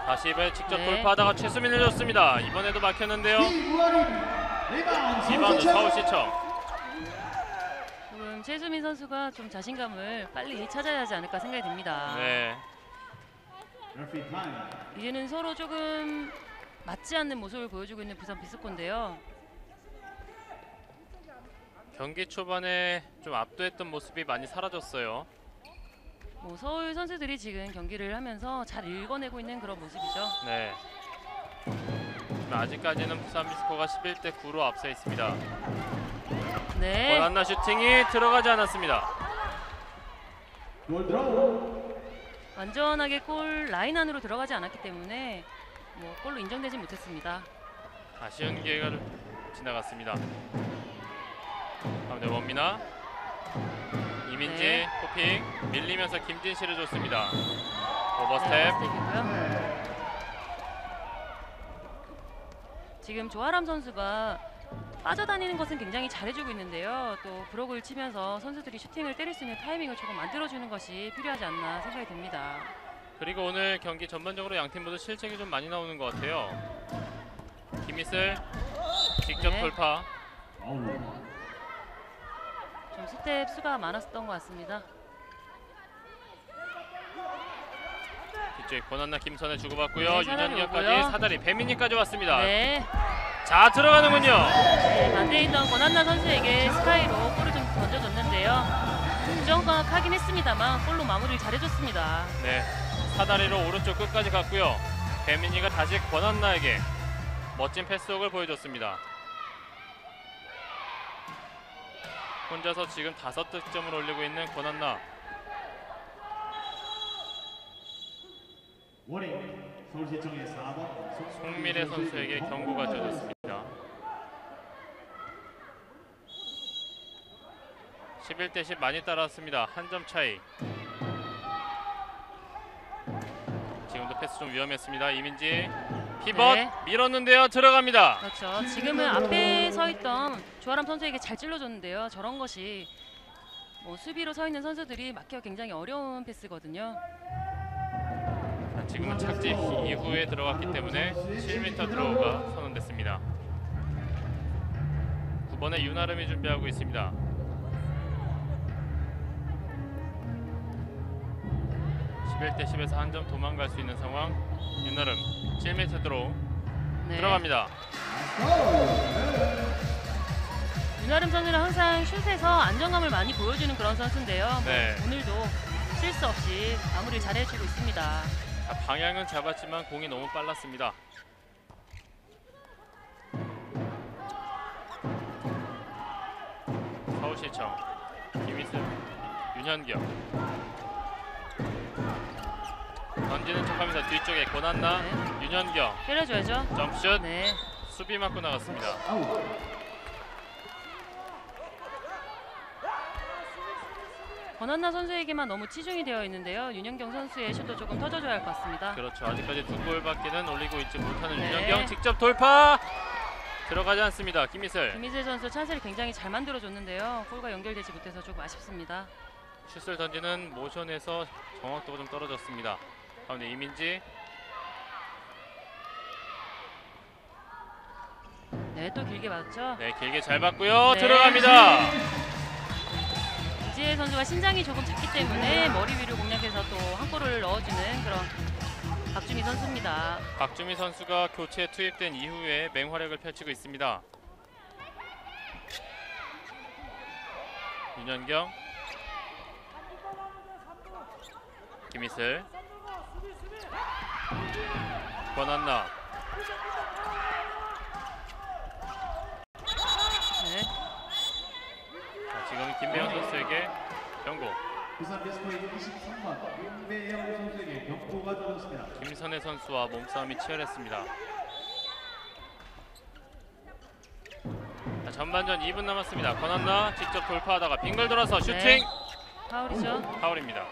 다시 이번에 직접 네. 돌파하다가 최수민을 줬습니다. 이번에도 막혔는데요. 리바운드 리바운드 서울시청. 지금 최수민 선수가 좀 자신감을 빨리 찾아야 하지 않을까 생각이 듭니다. 네. Referee time. 이제는 서로 조금 맞지 않는 모습을 보여주고 있는 부산 비스코인데요. 경기 초반에 좀 압도했던 모습이 많이 사라졌어요. 뭐 서울 선수들이 지금 경기를 하면서 잘 읽어내고 있는 그런 모습이죠. 네. 아직까지는 부산 비스코가 11대 9로 앞서 있습니다. 네. 권한나 슈팅이 들어가지 않았습니다. Goal throw. 완전하게 골 라인 안으로 들어가지 않았기 때문에 뭐 골로 인정되지 못했습니다. 아쉬운 기회가 지나갔습니다. 가운데 원미나, 이민지, 네. 호핑 밀리면서 김진실을 줬습니다. 네, 오버스텝. 오버스텝이고요. 지금 조아람 선수가 빠져다니는 것은 굉장히 잘해주고 있는데요. 또 브록을 치면서 선수들이 슈팅을 때릴 수 있는 타이밍을 조금 만들어주는 것이 필요하지 않나 생각이 듭니다. 그리고 오늘 경기 전반적으로 양팀 모두 실책이 좀 많이 나오는 것 같아요. 김희슬 직접 네. 돌파. 좀 스텝 수가 많았었던 것 같습니다. 뒤쪽에 권한나 김선에 주고받고요. 네, 사다리 윤현기까지 오고요. 사다리 배민이까지 왔습니다. 네. 자, 들어가는군요. 네, 반대에 있던 권한나 선수에게 스카이로 골을 좀 던져줬는데요. 부정각하긴 했습니다만 골로 마무리를 잘해줬습니다. 네, 사다리로 오른쪽 끝까지 갔고요. 배민이가 다시 권한나에게 멋진 패스웍을 보여줬습니다. 혼자서 지금 5득점을 올리고 있는 권한나. Warning. 서울시청의 4번 송미래 선수에게 경고가 주어졌습니다. 11대 10 많이 따라왔습니다. 한 점 차이. 지금도 패스 좀 위험했습니다. 이민지 피벗 네. 밀었는데요. 들어갑니다. 그렇죠. 지금은 앞에 서 있던 조아람 선수에게 잘 찔러줬는데요. 저런 것이 뭐 수비로 서 있는 선수들이 막기가 굉장히 어려운 패스거든요. 자, 지금은 착지 이후에 들어갔기 때문에 7m 드로우가 선언됐습니다. 9번에 윤아름이 준비하고 있습니다. 11대 10에서 한 점 도망갈 수 있는 상황. 윤아름 7m 드로우. 네. 들어갑니다. 윤아름 선수는 항상 슛에서 안정감을 많이 보여주는 그런 선수인데요. 네. 뭐 오늘도 실수 없이 마무리를 잘해주고 있습니다. 자, 방향은 잡았지만 공이 너무 빨랐습니다. 서울시청 김희슬, 윤현경 던지는 척하면서 뒤쪽에 권한나, 네. 윤현경 때려줘야죠. 점슛. 네. 수비 맞고 나갔습니다. 권한나 선수에게만 너무 치중이 되어 있는데요. 윤현경 선수의 슛도 조금 터져줘야 할 것 같습니다. 그렇죠. 아직까지 2골밖에는 올리고 있지 못하는 네. 윤현경 직접 돌파 들어가지 않습니다. 김희슬 김희슬 선수 찬스를 굉장히 잘 만들어줬는데요. 골과 연결되지 못해서 조금 아쉽습니다. 슛을 던지는 모션에서 정확도가 좀 떨어졌습니다. 가운데 이민지. 네, 또 길게 맞죠. 네, 길게 잘 봤고요. 네. 들어갑니다. 이지혜 선수가 신장이 조금 작기 때문에 머리 위로 공략해서 또 한 골을 넣어주는 그런 박주미 선수입니다. 박주미 선수가 교체에 투입된 이후에 맹활약을 펼치고 있습니다. 윤현경, 김희슬, 권한나. 네. 자, 지금 김배현 선수에게 경고. 부산 비스코의 23번 김배영 선수에게 경고가 주어졌습니다. 김선혜 선수와 몸싸움이 치열했습니다. 자, 전반전 2분 남았습니다. 권한나 직접 돌파하다가 빙글 돌아서 슈팅. 네. 파울이죠. 파울입니다.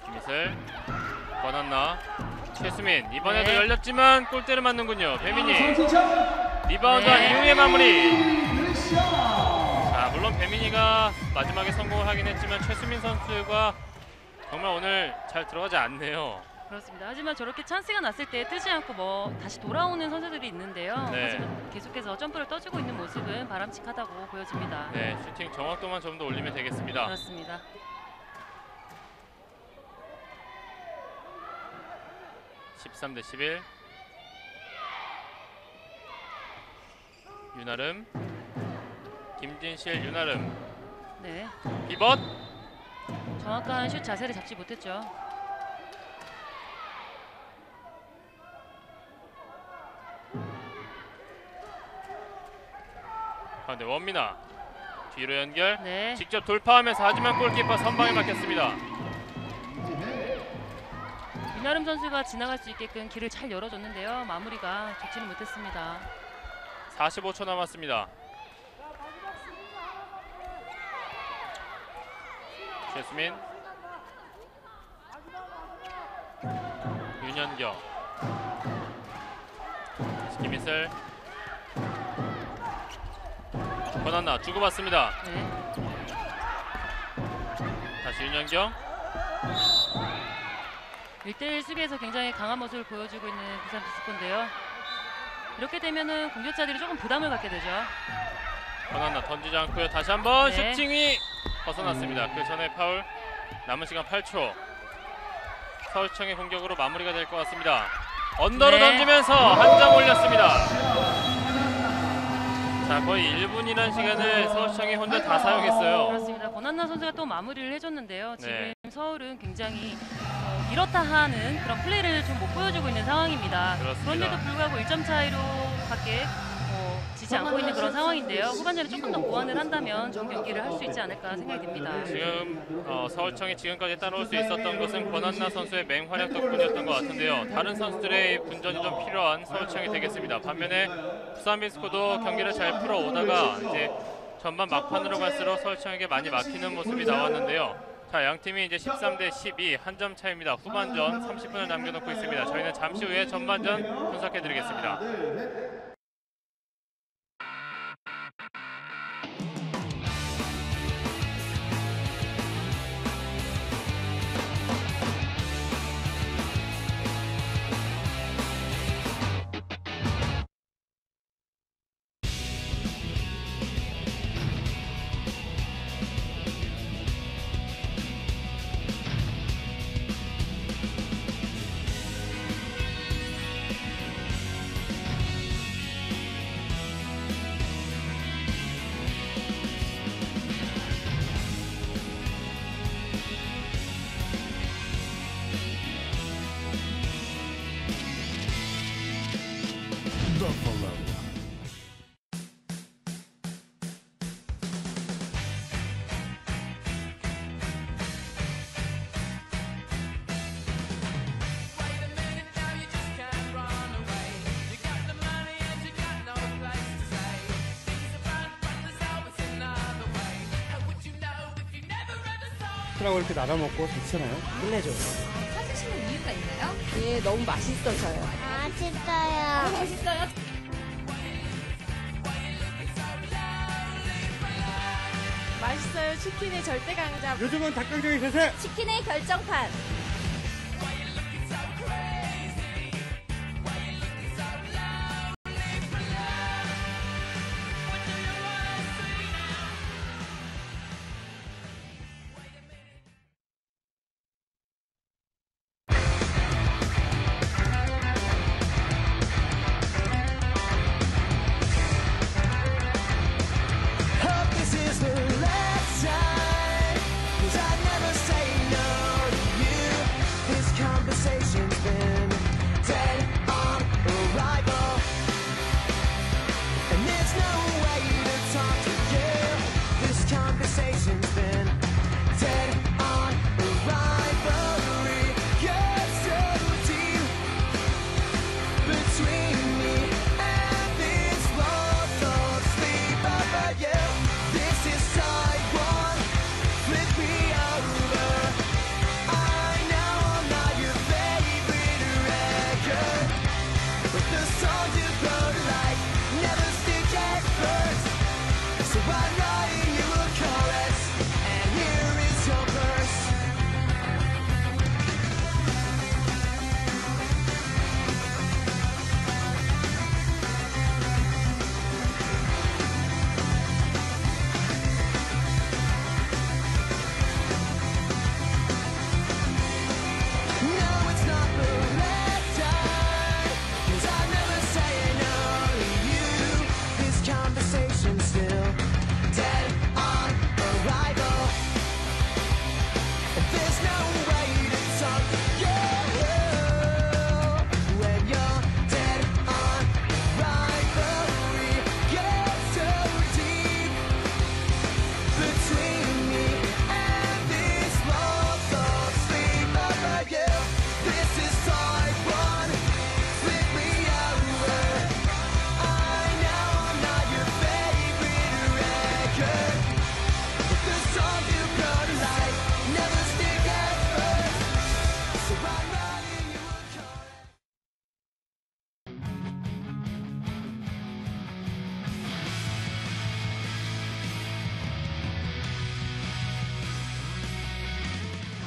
김희슬, 권한나, 최수민. 이번에도 네. 열렸지만 골대를 맞는군요. 배민이 서울시청 리바운드한 네. 이후의 마무리. 굿샷. 자, 물론 배민이가 마지막에 성공을 하긴 했지만 최수민 선수가 정말 오늘 잘 들어가지 않네요. 그렇습니다. 하지만 저렇게 찬스가 났을 때 뜨지 않고 뭐 다시 돌아오는 선수들이 있는데요. 네. 하지만 계속해서 점프를 떠주고 있는 모습은 바람직하다고 보여집니다. 네, 슈팅 정확도만 좀 더 올리면 되겠습니다. 그렇습니다. (13 대 11) 윤아름, 김진실, 윤아름, 네, 비벗. 정확한 슛 자세를 잡지 못했죠. 가운데 원민아 뒤로 연결. 네, 직접 돌파하면서 하지만 골키퍼 선방에 막혔습니다. 윤아름 선수가 지나갈 수 있게끔 길을 잘 열어줬는데요. 마무리가 좋지는 못했습니다. 45초 남았습니다. 최수민, 윤현경, 김희슬, 권한나 주고받습니다. 네, 다시 윤현경. 1대1 수비에서 굉장히 강한 모습을 보여주고 있는 부산 비스코인데요. 이렇게 되면은 공격자들이 조금 부담을 갖게 되죠. 권한나 던지지 않고요. 다시 한번 네. 슈팅이 벗어났습니다. 그 전에 파울. 남은 시간 8초. 서울청의 공격으로 마무리가 될 것 같습니다. 언더로 네. 던지면서 한 점 올렸습니다. 자, 거의 1분이라는 시간을 서울청이 혼자 다 사용했어요. 그렇습니다. 권한나 선수가 또 마무리를 해줬는데요. 지금 네. 서울은 굉장히 이렇다 하는 그런 플레이를 좀 못 보여주고 있는 상황입니다. 그렇습니다. 그런데도 불구하고 1점 차이로 밖에 지지 않고 있는 그런 상황인데요. 후반전에 조금 더 보완을 한다면 좋은 경기를 할 수 있지 않을까 생각이 듭니다. 지금 서울청이 지금까지 따라올 수 있었던 것은 권한나 선수의 맹활약 덕분이었던 것 같은데요. 다른 선수들의 분전이 좀 필요한 서울청이 되겠습니다. 반면에 부산 비스코도 경기를 잘 풀어오다가 이제 전반 막판으로 갈수록 서울청에게 많이 막히는 모습이 나왔는데요. 자, 양 팀이 이제 13 대 12 한 점 차입니다. 후반전 30분을 남겨놓고 있습니다. 저희는 잠시 후에 전반전 분석해드리겠습니다. 라고 이렇게 나눠먹고 좋잖아요. 끝내줘. 찾으시는 이유가 있나요? 예, 너무 맛있어서요. 아, 진짜요. 맛있어요? 맛있어요. 치킨의 절대 강자. 요즘은 닭강정이 대세. 치킨의 결정판.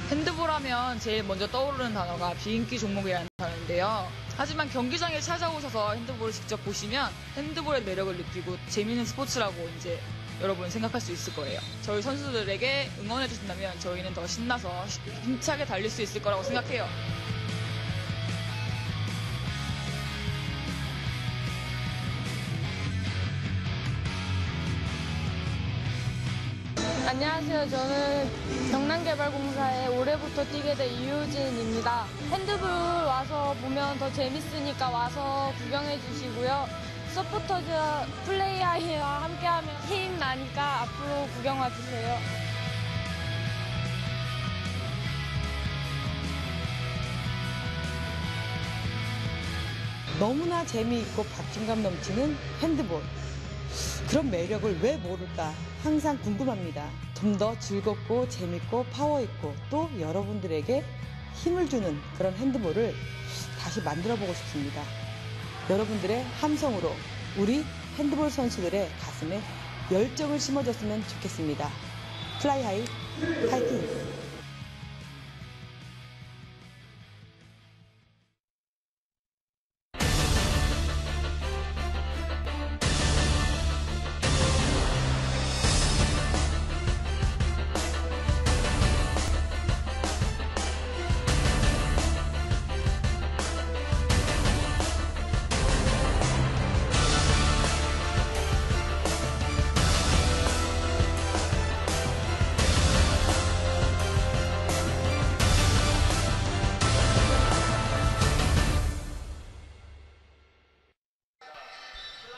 핸드볼 하면 제일 먼저 떠오르는 단어가 비인기 종목이라는 단어인데요. 하지만 경기장에 찾아오셔서 핸드볼을 직접 보시면 핸드볼의 매력을 느끼고 재미있는 스포츠라고 이제 여러분 생각할 수 있을 거예요. 저희 선수들에게 응원해 주신다면 저희는 더 신나서 힘차게 달릴 수 있을 거라고 생각해요. 안녕하세요. 저는 경남개발공사에 올해부터 뛰게 된 이유진입니다. 핸드볼 와서 보면 더 재밌으니까 와서 구경해 주시고요. 서포터즈 플레이아이와 함께하면 힘 나니까 앞으로 구경 와주세요. 너무나 재미있고 박진감 넘치는 핸드볼. 그런 매력을 왜 모를까 항상 궁금합니다. 좀 더 즐겁고 재밌고 파워있고 또 여러분들에게 힘을 주는 그런 핸드볼을 다시 만들어보고 싶습니다. 여러분들의 함성으로 우리 핸드볼 선수들의 가슴에 열정을 심어줬으면 좋겠습니다. 플라이하이 파이팅!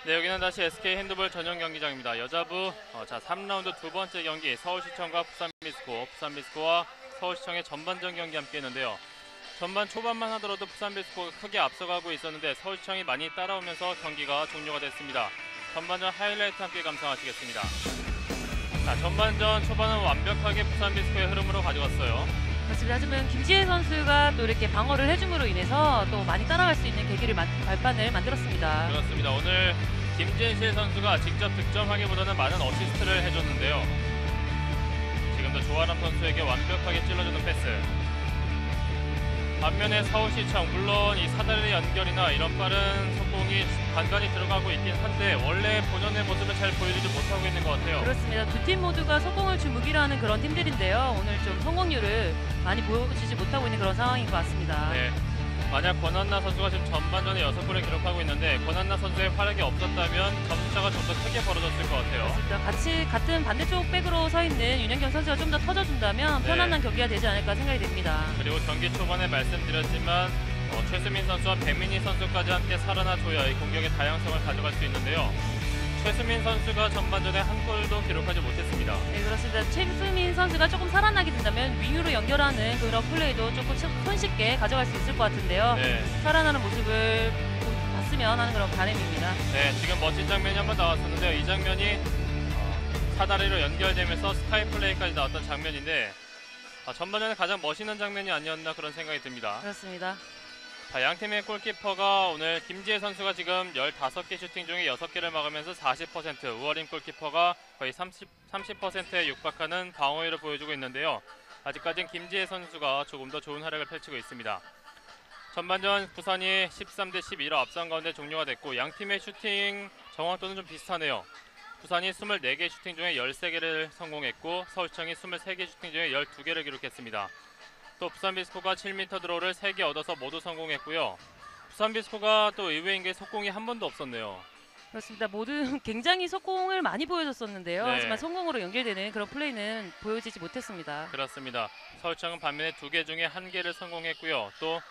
네, 여기는 다시 SK 핸드볼 전용 경기장입니다. 여자부 3라운드 두 번째 경기 서울시청과 부산미스코, 부산미스코와 서울시청의 전반전 경기 함께 했는데요. 전반 초반만 하더라도 부산미스코가 크게 앞서가고 있었는데 서울시청이 많이 따라오면서 경기가 종료가 됐습니다. 전반전 하이라이트 함께 감상하시겠습니다. 자, 전반전 초반은 완벽하게 부산미스코의 흐름으로 가져갔어요. 그렇습니다. 하지만 김지혜 선수가 또 이렇게 방어를 해줌으로 인해서 또 많이 따라갈 수 있는 계기를 발판을 만들었습니다. 그렇습니다. 오늘 김진실 선수가 직접 득점하기보다는 많은 어시스트를 해줬는데요. 지금도 조아람 선수에게 완벽하게 찔러주는 패스. 반면에 서울시청, 물론 이 사다리 연결이나 이런 빠른 속공이 간간히 들어가고 있긴 한데 원래 본연의 모습을 잘 보여주지 못하고 있는 것 같아요. 그렇습니다. 두 팀 모두가 속공을 주 무기로 하는 그런 팀들인데요. 오늘 좀 성공률을 많이 보여주지 못하고 있는 그런 상황인 것 같습니다. 네. 만약 권한나 선수가 지금 전반전에 6골을 기록하고 있는데 권한나 선수의 활약이 없었다면 점수차가 좀 더 크게 벌어졌을 것 같아요. 그렇습니다. 같은 반대쪽 백으로 서 있는 윤현경 선수가 좀 더 터져준다면 편안한 경기가 되지 않을까 생각이 됩니다. 그리고 경기 초반에 말씀드렸지만 최수민 선수와 배민희 선수까지 함께 살아나줘야 이 공격의 다양성을 가져갈 수 있는데요. 최수민 선수가 전반전에 한 골도 기록하지 못했습니다. 네, 그렇습니다. 최수민 선수가 조금 살아나게 된다면 윙으로 연결하는 그런 플레이도 조금 손쉽게 가져갈 수 있을 것 같은데요. 네. 살아나는 모습을 봤으면 하는 그런 바람입니다. 네, 지금 멋진 장면이 한번 나왔었는데요. 이 장면이 사다리로 연결되면서 스카이 플레이까지 나왔던 장면인데 전반전에 가장 멋있는 장면이 아니었나 그런 생각이 듭니다. 그렇습니다. 자, 양팀의 골키퍼가 오늘 김지혜 선수가 지금 15개 슈팅 중에 6개를 막으면서 40%, 우어림 골키퍼가 거의 30%에 육박하는 방어율을 보여주고 있는데요. 아직까지는 김지혜 선수가 조금 더 좋은 활약을 펼치고 있습니다. 전반전 부산이 13대 11로 앞선 가운데 종료가 됐고 양팀의 슈팅 정확도는 좀 비슷하네요. 부산이 24개 슈팅 중에 13개를 성공했고 서울시청이 23개 슈팅 중에 12개를 기록했습니다. 또 부산비스코가 7m 드로우를 3개 얻어서 모두 성공했고요. 부산비스코가 또 의외인 게 속공이 한 번도 없었네요. 그렇습니다. 모두 굉장히 속공을 많이 보여줬었는데요. 네. 하지만 성공으로 연결되는 그런 플레이는 보여지지 못했습니다. 그렇습니다. 서울시청은 반면에 2개 중에 1개를 성공했고요. 또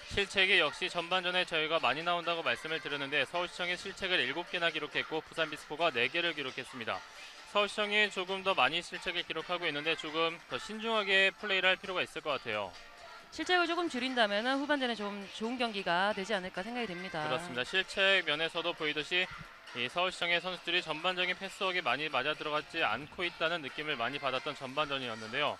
실책이 역시 전반전에 저희가 많이 나온다고 말씀을 드렸는데 서울시청이 실책을 7개나 기록했고 부산비스코가 4개를 기록했습니다. 서울시청이 조금 더 많이 실책을 기록하고 있는데 조금 더 신중하게 플레이를 할 필요가 있을 것 같아요. 실책을 조금 줄인다면 후반전에 좀 좋은 경기가 되지 않을까 생각이 됩니다. 그렇습니다. 실책 면에서도 보이듯이 이 서울시청의 선수들이 전반적인 패스워크에 많이 맞아 들어가지 않고 있다는 느낌을 많이 받았던 전반전이었는데요.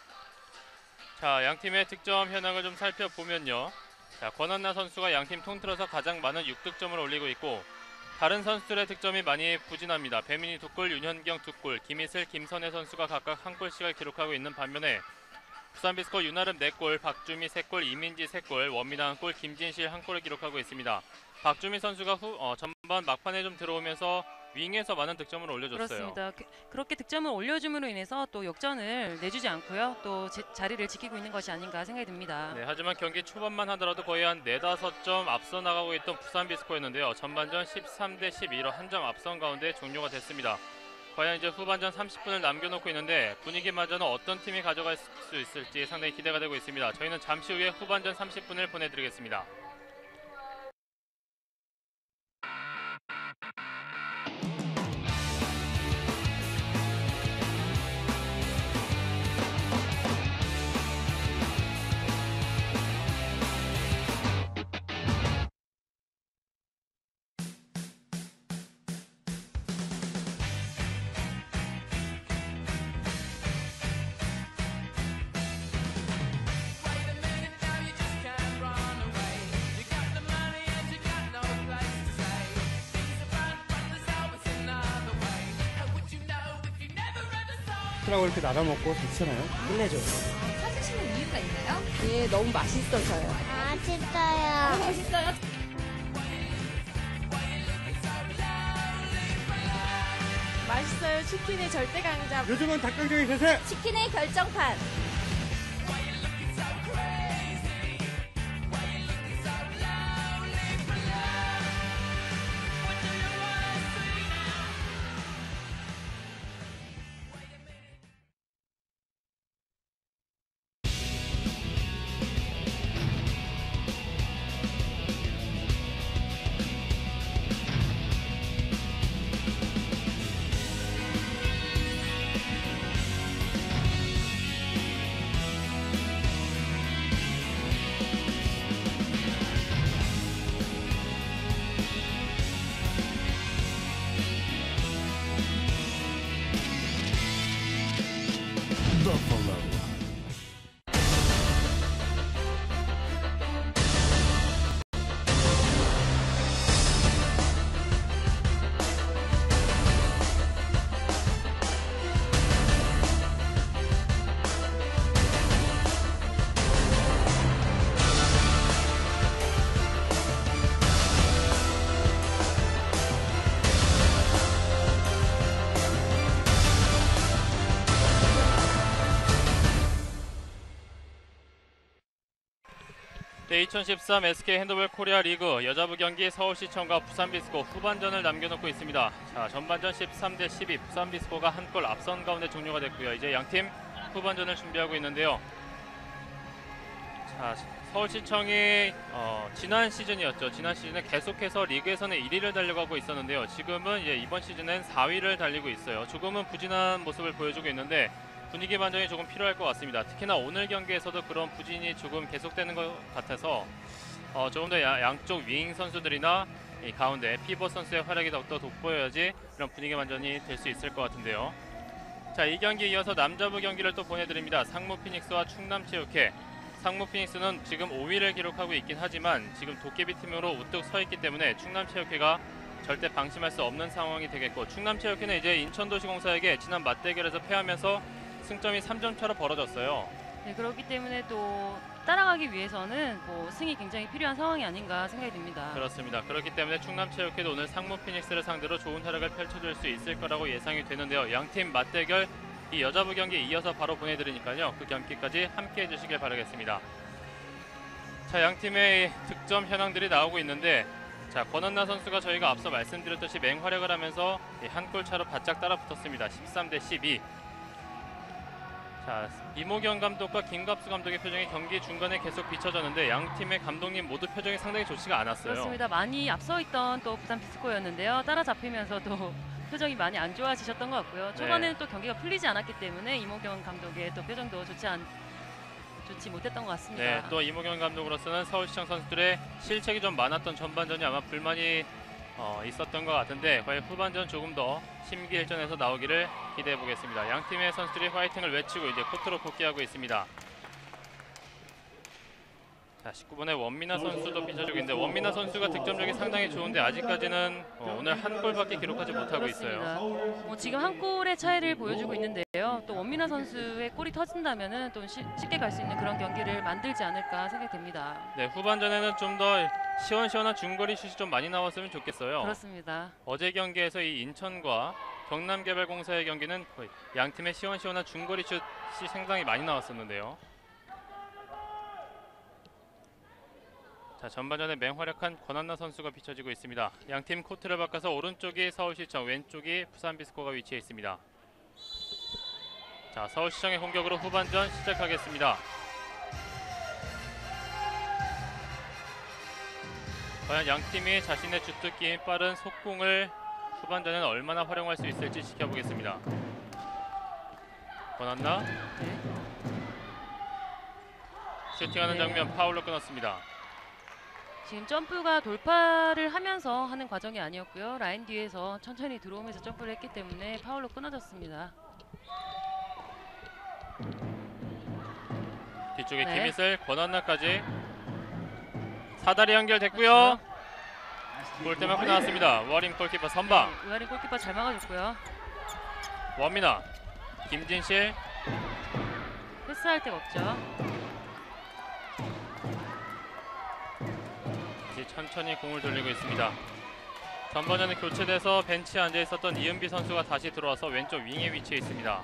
자, 양팀의 득점 현황을 좀 살펴보면요. 자, 권한나 선수가 양팀 통틀어서 가장 많은 6득점을 올리고 있고 다른 선수들의 득점이 많이 부진합니다. 배민희 2골, 윤현경 2골, 김희슬, 김선혜 선수가 각각 1골씩을 기록하고 있는 반면에 부산비스코 윤아름 4골, 박주미 3골, 이민지 3골, 원민아 1골, 김진실 1골을 기록하고 있습니다. 박주미 선수가 전반 막판에 좀 들어오면서 윙에서 많은 득점을 올려줬어요. 그렇습니다. 그렇게 득점을 올려줌으로 인해서 또 역전을 내주지 않고요. 또 자리를 지키고 있는 것이 아닌가 생각이 듭니다. 네, 하지만 경기 초반만 하더라도 거의 한 4-5점 앞서 나가고 있던 부산비스코였는데요. 전반전 13-12로 한 점 앞선 가운데 종료가 됐습니다. 과연 이제 후반전 30분을 남겨놓고 있는데 분위기마저는 어떤 팀이 가져갈 수 있을지 상당히 기대가 되고 있습니다. 저희는 잠시 후에 후반전 30분을 보내드리겠습니다. 라고 이렇게 나눠먹고 좋잖아요. 끝내줘. 찾으시는 이유가 있나요? 예, 너무 맛있어서요. 맛있어요. 맛있어요? 맛있어요. 치킨의 절대 강자. 요즘은 닭강정이 대세. 치킨의 결정판. 네, 2013 SK 핸드볼 코리아 리그 여자부 경기 서울시청과 부산비스코 후반전을 남겨놓고 있습니다. 자, 전반전 13-12 부산비스코가 한 골 앞선 가운데 종료가 됐고요. 이제 양팀 후반전을 준비하고 있는데요. 자, 서울시청이 지난 시즌이었죠. 지난 시즌에 계속해서 리그에서는 1위를 달려가고 있었는데요. 지금은 이번 시즌엔 4위를 달리고 있어요. 조금은 부진한 모습을 보여주고 있는데 분위기 반전이 조금 필요할 것 같습니다. 특히나 오늘 경기에서도 그런 부진이 조금 계속되는 것 같아서 조금 더 양쪽 윙 선수들이나 이 가운데 피벗 선수의 활약이 더욱더 돋보여야지 이런 분위기 반전이 될 수 있을 것 같은데요. 자, 이 경기에 이어서 남자부 경기를 또 보내드립니다. 상무 피닉스와 충남체육회. 상무 피닉스는 지금 5위를 기록하고 있긴 하지만 지금 도깨비 팀으로 우뚝 서 있기 때문에 충남체육회가 절대 방심할 수 없는 상황이 되겠고, 충남체육회는 이제 인천도시공사에게 지난 맞대결에서 패하면서 승점이 3점 차로 벌어졌어요. 네, 그렇기 때문에 또 따라가기 위해서는 승이 굉장히 필요한 상황이 아닌가 생각이 듭니다. 그렇습니다. 그렇기 때문에 충남체육회도 오늘 상무 피닉스를 상대로 좋은 활약을 펼쳐줄 수 있을 거라고 예상이 되는데요. 양팀 맞대결 이 여자부 경기에 이어서 바로 보내드리니까요. 그 경기까지 함께 해주시길 바라겠습니다. 자, 양팀의 득점 현황들이 나오고 있는데, 자, 권한나 선수가 저희가 앞서 말씀드렸듯이 맹활약을 하면서 한 골 차로 바짝 따라붙었습니다. 13-12. 자, 이모경 감독과 김갑수 감독의 표정이 경기 중간에 계속 비춰졌는데 양 팀의 감독님 모두 표정이 상당히 좋지가 않았어요. 그렇습니다. 많이 앞서 있던 또 부산 비스코였는데요. 따라잡히면서도 표정이 많이 안 좋아지셨던 것 같고요. 초반에는 또 경기가 풀리지 않았기 때문에 이모경 감독의 또 표정도 좋지 못했던 것 같습니다. 네, 또 이모경 감독으로서는 서울시청 선수들의 실책이 좀 많았던 전반전이 아마 불만이 있었던 것 같은데 과연 후반전 조금 더 심기일전에서 나오기를 기대해 보겠습니다. 양 팀의 선수들이 화이팅을 외치고 이제 코트로 복귀하고 있습니다. 자, 19번의 원민아 선수도 삐쳐주고 있는데 원민아 선수가 득점력이 상당히 좋은데 아직까지는 오늘 한 골밖에 기록하지 못하고 있어요. 그렇습니다. 지금 한 골의 차이를 보여주고 있는데요. 또 원민아 선수의 골이 터진다면은 또 쉽게 갈 수 있는 그런 경기를 만들지 않을까 생각됩니다. 네, 후반전에는 좀 더 시원시원한 중거리 슛이 좀 많이 나왔으면 좋겠어요. 그렇습니다. 어제 경기에서 이 인천과 경남개발공사의 경기는 거의 양 팀의 시원시원한 중거리 슛이 상당히 많이 나왔었는데요. 자, 전반전에 맹활약한 권한나 선수가 비춰지고 있습니다. 양팀 코트를 바꿔서 오른쪽이 서울시청, 왼쪽이 부산비스코가 위치해 있습니다. 자, 서울시청의 공격으로 후반전 시작하겠습니다. 과연 양팀이 자신의 주특기인 빠른 속공을 후반전에는 얼마나 활용할 수 있을지 지켜보겠습니다. 권한나 슈팅하는 장면 파울로 끊었습니다. 지금 점프가 돌파를 하면서 하는 과정이 아니었고요. 라인 뒤에서 천천히 들어오면서 점프를 했기 때문에 파울로 끊어졌습니다. 뒤쪽에 김희슬, 권한나까지 사다리 연결됐고요. 골대 맞고 나왔습니다. 우아림 골키퍼 선방. 네, 우아림 골키퍼 잘 막아줬고요. 원민아, 김진실. 패스할 데가 없죠. 이제 천천히 공을 돌리고 있습니다. 전반전에 교체돼서 벤치에 앉아 있었던 이은비 선수가 다시 들어와서 왼쪽 윙에 위치해 있습니다.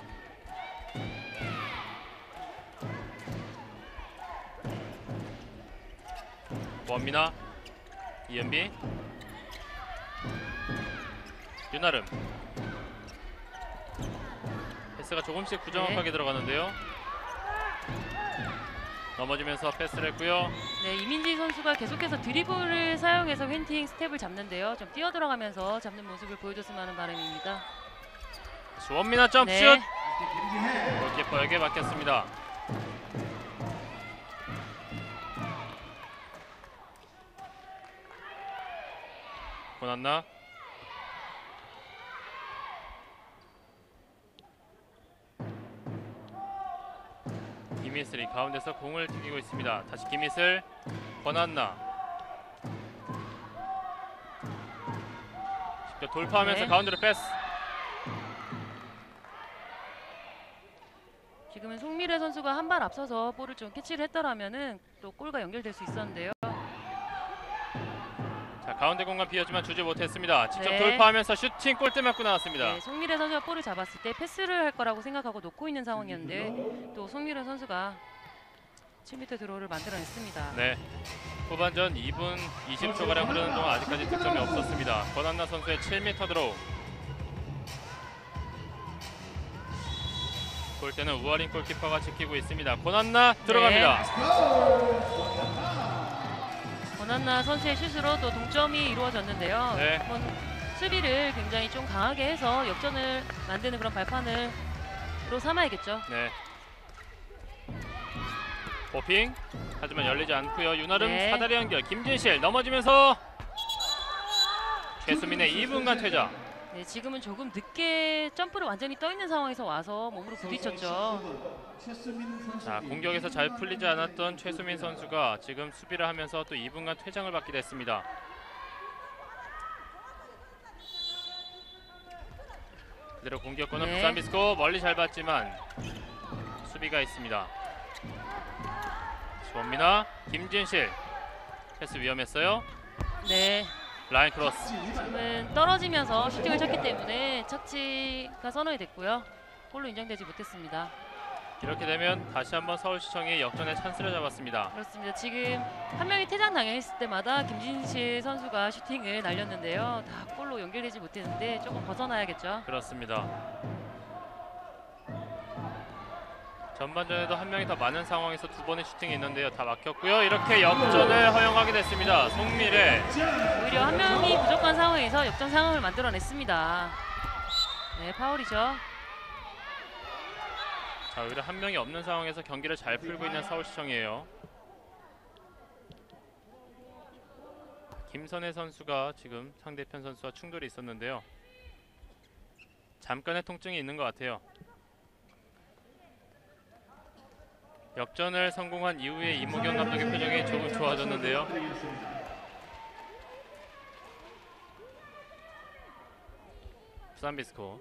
원민아, 이은비, 윤아름. 패스가 조금씩 부정확하게 들어가는데요. 넘어지면서 패스를 했고요. 네, 이민지 선수가 계속해서 드리블을 사용해서 웬팅 스텝을 잡는데요. 좀 뛰어 들어가면서 잡는 모습을 보여줬으면 하는 바람입니다. 원민아 점프슛. 네. 골키퍼에게 맡겼습니다. 권한나. 김희슬이 가운데서 공을 튀기고 있습니다. 다시 김희슬, 권한나. 직접 돌파하면서 가운데로 패스. 지금은 송미래 선수가 한 발 앞서서 볼을 좀 캐치를 했더라면은 또 골과 연결될 수 있었는데요. 자, 가운데 공간 비었지만 주지 못했습니다. 직접 네. 돌파하면서 슈팅 골대 맞고 나왔습니다. 네, 송미래 선수가 볼을 잡았을 때 패스를 할 거라고 생각하고 놓고 있는 상황이었는데 또 송미래 선수가 7m 드로우를 만들어냈습니다. 네, 후반전 2분 20초가량 흐르는 동안 아직까지 득점이 없었습니다. 권한나 선수의 7m 드로우. 골대는 우아린 골키퍼가 지키고 있습니다. 권한나 들어갑니다. 권한나 선수의 슛으로 또 동점이 이루어졌는데요. 네. 한번 수비를 굉장히 좀 강하게 해서 역전을 만드는 그런 발판으로 삼아야겠죠. 네. 호핑. 하지만 열리지 않고요. 윤아름 네. 사다리 연결. 김진실 넘어지면서 최수민의 2분간 퇴장. 네, 지금은 조금 늦게 점프를 완전히 떠 있는 상황에서 와서 몸으로 부딪혔죠. 자, 공격에서 잘 풀리지 않았던 최수민 선수가 지금 수비를 하면서 또 2분간 퇴장을 받게 됐습니다. 그대로 공격권은 네. 부산비스코 멀리 잘 봤지만 수비가 있습니다. 원민아, 김진실 패스 위험했어요. 네. 라인 크로스. 지금은 떨어지면서 슈팅을 쳤기 때문에 착지가 선언이 됐고요. 골로 인정되지 못했습니다. 이렇게 되면 다시 한번 서울시청이 역전의 찬스를 잡았습니다. 그렇습니다. 지금 한 명이 퇴장 당했을 때마다 김진실 선수가 슈팅을 날렸는데요. 다 골로 연결되지 못했는데 조금 벗어나야겠죠. 그렇습니다. 전반전에도 한 명이 더 많은 상황에서 두 번의 슈팅이 있는데요. 다 막혔고요. 이렇게 역전을 허용하게 됐습니다. 송미래. 오히려 한 명이 부족한 상황에서 역전 상황을 만들어냈습니다. 네, 파울이죠. 자, 오히려 한 명이 없는 상황에서 경기를 잘 풀고 있는 서울시청이에요. 김선혜 선수가 지금 상대편 선수와 충돌이 있었는데요. 잠깐의 통증이 있는 것 같아요. 역전을 성공한 이후에 이무경 감독의 표정이 조금 좋아졌는데요. 부산비스코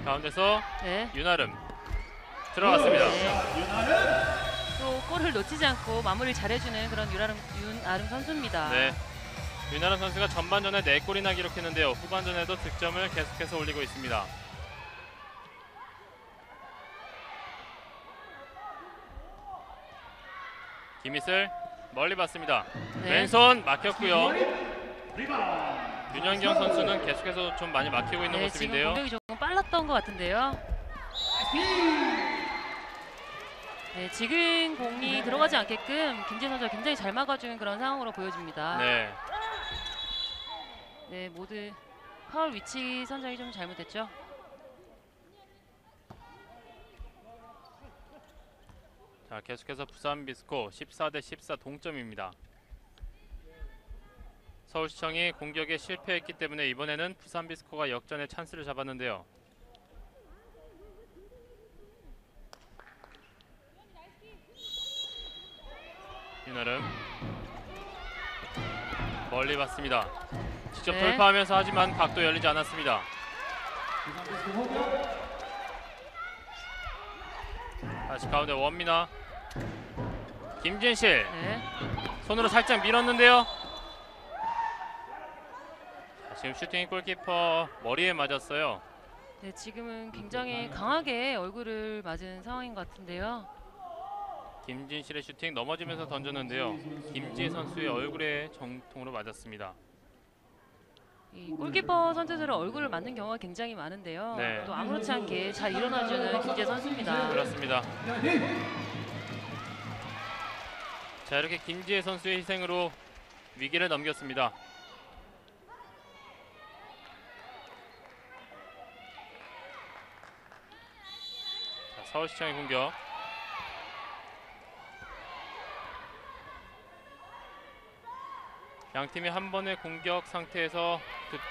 가운데서 네. 윤아름 들어갔습니다. 또 골을 놓치지 않고 마무리를 잘해주는 그런 윤아름 선수입니다. 네. 윤아름 선수가 전반전에 4골이나 기록했는데요. 후반전에도 득점을 계속해서 올리고 있습니다. 김희슬 멀리 봤습니다. 네. 왼손 막혔고요. 윤현경 선수는 계속해서 좀 많이 막히고 있는 네, 모습인데요. 지금 공격이 조금 빨랐던 것 같은데요. 네, 지금 공이 들어가지 않게끔 김진 선수가 굉장히 잘 막아주는 그런 상황으로 보여집니다. 네. 네, 모두 파울 위치 선정이 좀 잘못됐죠. 자, 계속해서 부산비스코 14대 14 동점입니다. 서울시청이 공격에 실패했기 때문에 이번에는 부산비스코가 역전의 찬스를 잡았는데요. 윤아름 멀리 봤습니다. 직접 네. 돌파하면서 하지만 각도 열리지 않았습니다. 다시 가운데 원미나 김진실 네. 손으로 살짝 밀었는데요. 자, 지금 슈팅이 골키퍼 머리에 맞았어요. 네, 지금은 굉장히 강하게 얼굴을 맞은 상황인 것 같은데요. 김진실의 슈팅 넘어지면서 던졌는데요. 김지혜 선수의 얼굴에 정통으로 맞았습니다. 이 골키퍼 선수들은 얼굴을 맞는 경우가 굉장히 많은데요. 네. 또 아무렇지 않게 잘 일어나주는 김지혜 선수입니다. 그렇습니다. 자, 이렇게 김지혜 선수의 희생으로 위기를 넘겼습니다. 자, 서울시청의 공격. 양팀이 한 번의 공격 상태에서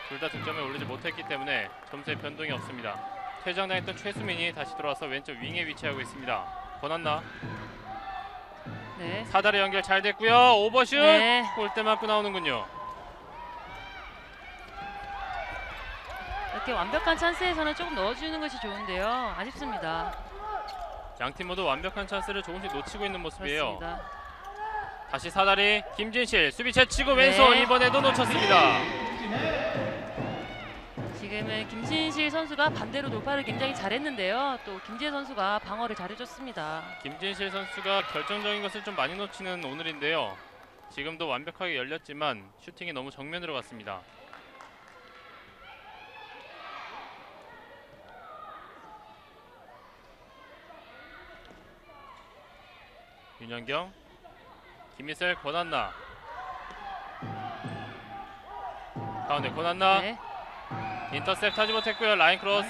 둘 다 득점을 올리지 못했기 때문에 점수에 변동이 없습니다. 퇴장당했던 최수민이 다시 들어와서 왼쪽 윙에 위치하고 있습니다. 권한나 네. 사다리 연결 잘 됐고요. 오버슛 네. 골대 맞고 나오는군요. 이렇게 완벽한 찬스에서는 조금 넣어주는 것이 좋은데요. 아쉽습니다. 양팀 모두 완벽한 찬스를 조금씩 놓치고 있는 모습이에요. 그렇습니다. 다시 사다리 김진실 수비 제치고 네. 왼손 이번에도 놓쳤습니다. 지금은 김진실 선수가 반대로 돌파를 굉장히 잘했는데요. 또 김지혜 선수가 방어를 잘해줬습니다. 김진실 선수가 결정적인 것을 좀 많이 놓치는 오늘인데요. 지금도 완벽하게 열렸지만 슈팅이 너무 정면으로 갔습니다. 윤현경 김희슬 권한나 가운데 권한나 네. 인터셉트 하지 못했고요. 라인 크로스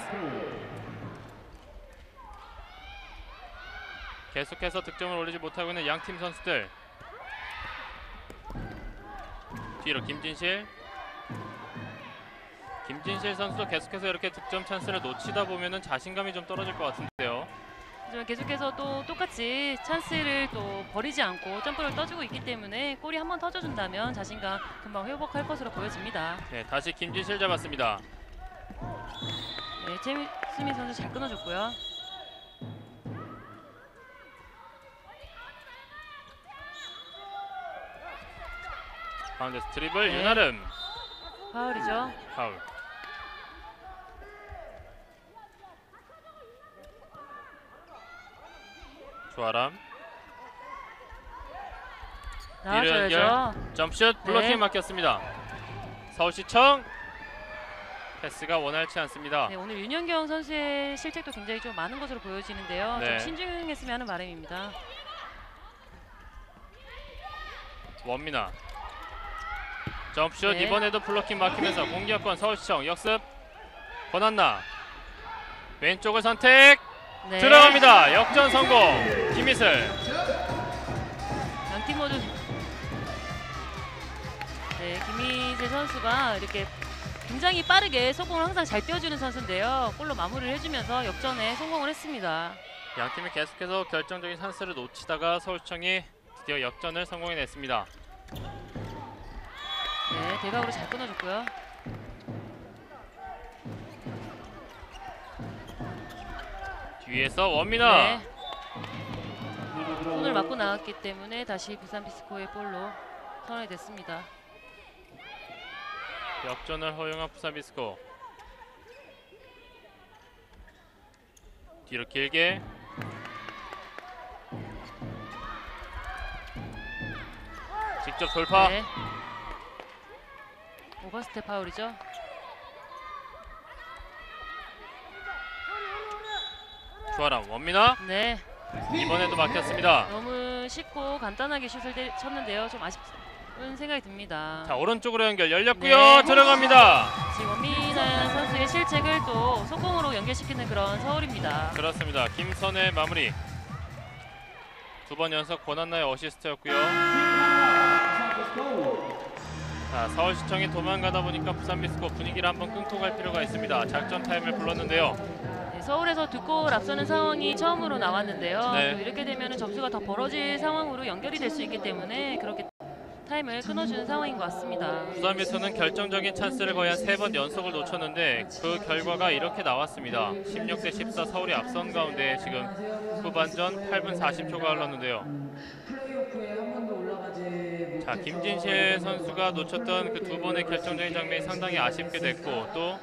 계속해서 득점을 올리지 못하고 있는 양팀 선수들. 뒤로 김진실 선수도 계속해서 이렇게 득점 찬스를 놓치다 보면은 자신감이 좀 떨어질 것 같은데요. 계속해서 또 똑같이 찬스를 또 버리지 않고 점프를 떠주고 있기 때문에 골이 한번 터져준다면 자신감 금방 회복할 것으로 보여집니다. 네, 다시 김진실 잡았습니다. 네, 최수민 선수 잘 끊어줬고요. 가운데서 드리블 네. 윤아름 파울이죠. 파울. 조아람 나와줘야죠. 점슛 블로킹 네. 막혔습니다. 서울시청 패스가 원활치 않습니다. 네, 오늘 윤현경 선수의 실책도 굉장히 좀 많은 것으로 보여지는데요. 네. 좀 신중했으면 하는 바람입니다. 원미나 점슛 네. 이번에도 블로킹 막히면서 공격권 서울시청 역습. 권한나 왼쪽을 선택 네. 들어갑니다. 역전 성공. 김희슬 양팀 모두 네, 김희재 선수가 이렇게 굉장히 빠르게 속공을 항상 잘 띄워주는 선수인데요. 골로 마무리를 해주면서 역전에 성공을 했습니다. 양 팀이 계속해서 결정적인 찬스를 놓치다가 서울시청이 드디어 역전을 성공해냈습니다. 네, 대각으로 잘 끊어줬고요. 뒤에서 원민아. 네. 손을 맞고 나왔기 때문에 다시 부산 비스코의 볼로 선언이 됐습니다. 역전을 허용한 부산 비스코. 뒤로 길게. 직접 돌파. 네. 오버스텝 파울이죠. 주아람 원민아. 네. 이번에도 막혔습니다. 너무 쉽고 간단하게 슛을 쳤는데요. 좀 아쉽은 생각이 듭니다. 자, 오른쪽으로 연결 열렸고요. 네. 들어갑니다. 지금 원민아 선수의 실책을 또 속공으로 연결시키는 그런 서울입니다. 그렇습니다. 김선의 마무리. 두 번 연속 권한나의 어시스트였고요. 자, 서울시청이 도망가다 보니까 부산 비스코 분위기를 한번 끊고 갈 필요가 있습니다. 작전 타임을 불렀는데요. 네, 서울에서 두 골 앞서는 상황이 처음으로 나왔는데요. 네. 또 이렇게 되면 점수가 더 벌어질 상황으로 연결이 될 수 있기 때문에 그렇게 타임을 끊어주는 상황인 것 같습니다. 부산 비스코는 결정적인 찬스를 거의 한 3번 연속을 놓쳤는데 그 결과가 이렇게 나왔습니다. 16대 14 서울이 앞선 가운데 지금 후반전 8분 40초가 흘렀는데요. 자, 김진실 선수가 놓쳤던 그 두 번의 결정적인 장면이 상당히 아쉽게 됐고, 또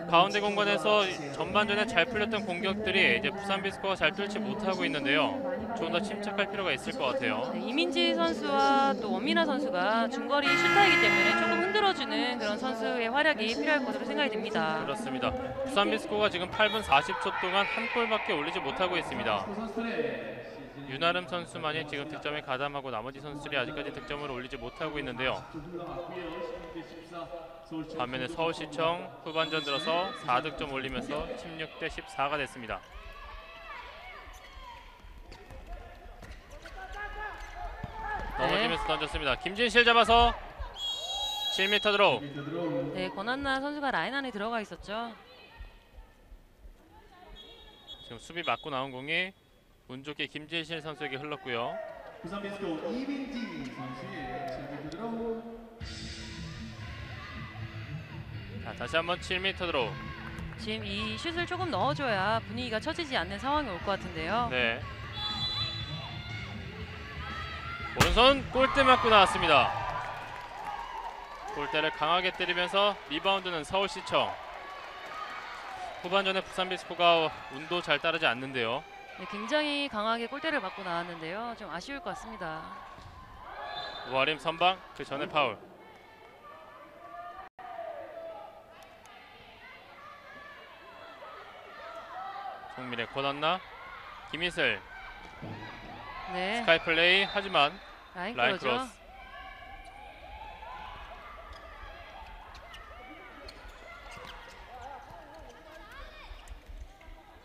가운데 공간에서 전반전에 잘 풀렸던 공격들이 이제 부산 비스코가 잘 뚫지 못하고 있는데요. 좀 더 침착할 필요가 있을 것 같아요. 네, 이민지 선수와 또 원민아 선수가 중거리 슈터이기 때문에 조금 흔들어주는 그런 선수의 활약이 필요할 것으로 생각이 듭니다. 그렇습니다. 부산 비스코가 지금 8분 40초 동안 한 골밖에 올리지 못하고 있습니다. 윤아름 선수만이 지금 득점에 가담하고 나머지 선수들이 아직까지 득점을 올리지 못하고 있는데요. 반면에 서울시청 후반전 들어서 4득점 올리면서 16대 14가 됐습니다. 넘어지면서 던졌습니다. 김진실 잡아서 7m 드로우. 네, 권한나 선수가 라인 안에 들어가 있었죠. 지금 수비 맞고 나온 공이 운 좋게 김진실 선수에게 흘렀고요. 부산 비스코 이민지 선수의 7m 드로우. 자, 다시 한번 7m 드로우. 지금 이 슛을 조금 넣어줘야 분위기가 처지지 않는 상황이 올 것 같은데요. 네. 오른손 골대 맞고 나왔습니다. 골대를 강하게 때리면서 리바운드는 서울시청. 후반전에 부산 비스코가 운도 잘 따르지 않는데요. 네, 굉장히 강하게 골대를 맞고 나왔는데요. 좀 아쉬울 것 같습니다. 우아림 선방, 그 전에 파울. 송민의 권한나, 김희슬. 네. 스카이 플레이 하지만 라인 라인 크로죠. 크로스.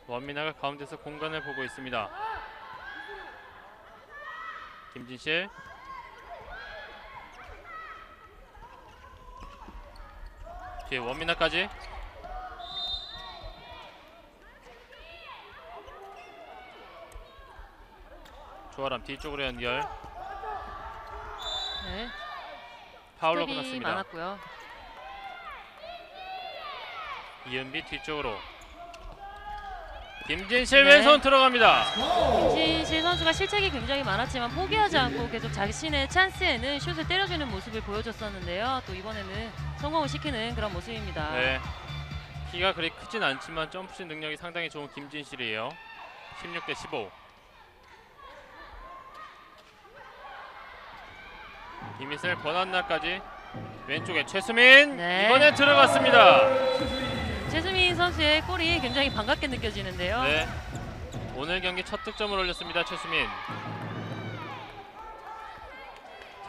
원민아가 가운데서 공간을 보고 있습니다. 김진실. 뒤에 원민아까지. 조아람 뒤쪽으로 연결. 네. 파울로 스텝이 끊었습니다. 많았고요. 이은비 뒤쪽으로. 김진실 네. 왼손 들어갑니다. 김진실 선수가 실책이 굉장히 많았지만 포기하지 않고 계속 자신의 찬스에는 슛을 때려주는 모습을 보여줬었는데요. 또 이번에는 성공을 시키는 그런 모습입니다. 네. 키가 그리 크진 않지만 점프슛 능력이 상당히 좋은 김진실이에요. 16대 15. 김희슬 권한나까지. 왼쪽에 최수민. 네. 이번에 들어갔습니다. 최수민 선수의 골이 굉장히 반갑게 느껴지는데요. 네. 오늘 경기 첫 득점을 올렸습니다. 최수민.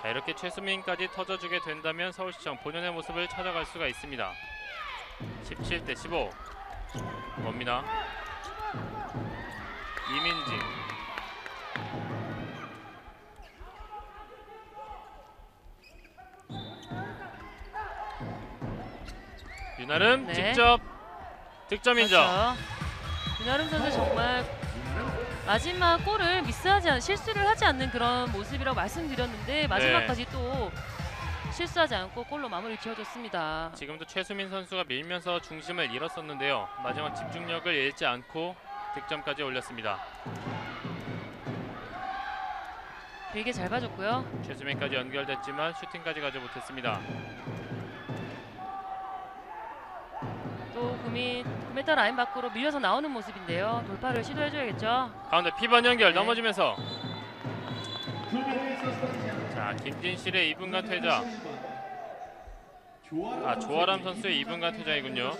자, 이렇게 최수민까지 터져주게 된다면 서울시청 본연의 모습을 찾아갈 수가 있습니다. 17대 15. 원민아. 이민지. 윤아름 네. 직접 득점 인정. 그렇죠. 윤아름 선수 정말 마지막 골을 실수를 하지 않는 그런 모습이라고 말씀드렸는데 마지막까지 또 실수하지 않고 골로 마무리 지어줬습니다. 지금도 최수민 선수가 밀면서 중심을 잃었었는데요. 마지막 집중력을 잃지 않고 득점까지 올렸습니다. 되게 잘 봐줬고요. 최수민까지 연결됐지만 슈팅까지 가지 못했습니다. 또 9m 라인 밖으로 밀려서 나오는 모습인데요. 돌파를 시도해줘야겠죠. 가운데 피번 연결 네. 넘어지면서 자 김진실의 2분간 퇴장. 조아람 선수의 2분간 퇴장이군요.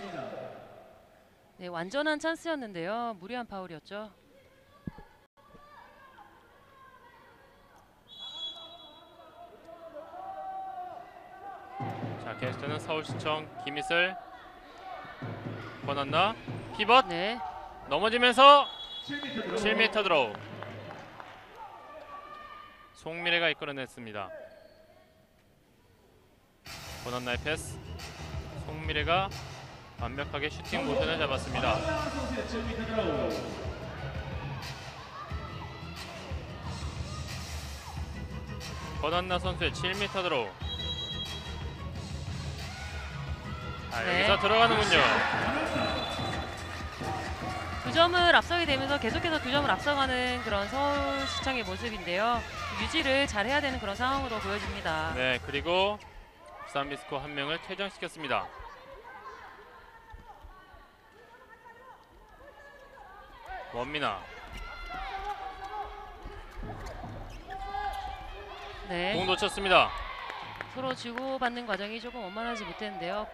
네, 완전한 찬스였는데요. 무리한 파울이었죠. 자 게스트는 서울시청 김희슬. 권한나 피벗 네. 넘어지면서 7m 드로우. 송미래가 이끌어냈습니다. 권한나의 패스. 송미래가 완벽하게 슈팅 모션을 잡았습니다. 권한나 선수의 7m 드로우. 아, 네. 여기서 들어가는군요. 2점을 앞서게 되면서 계속해서 2점을 앞서가는 그런 서울시청의 모습인데요. 유지를 잘해야 되는 그런 상황으로 보여집니다. 네, 그리고 부산미스코 한 명을 퇴장시켰습니다. 원민아. 네. 공 놓쳤습니다. 서로 주고받는 과정이 조금 원만하지 못했는데요.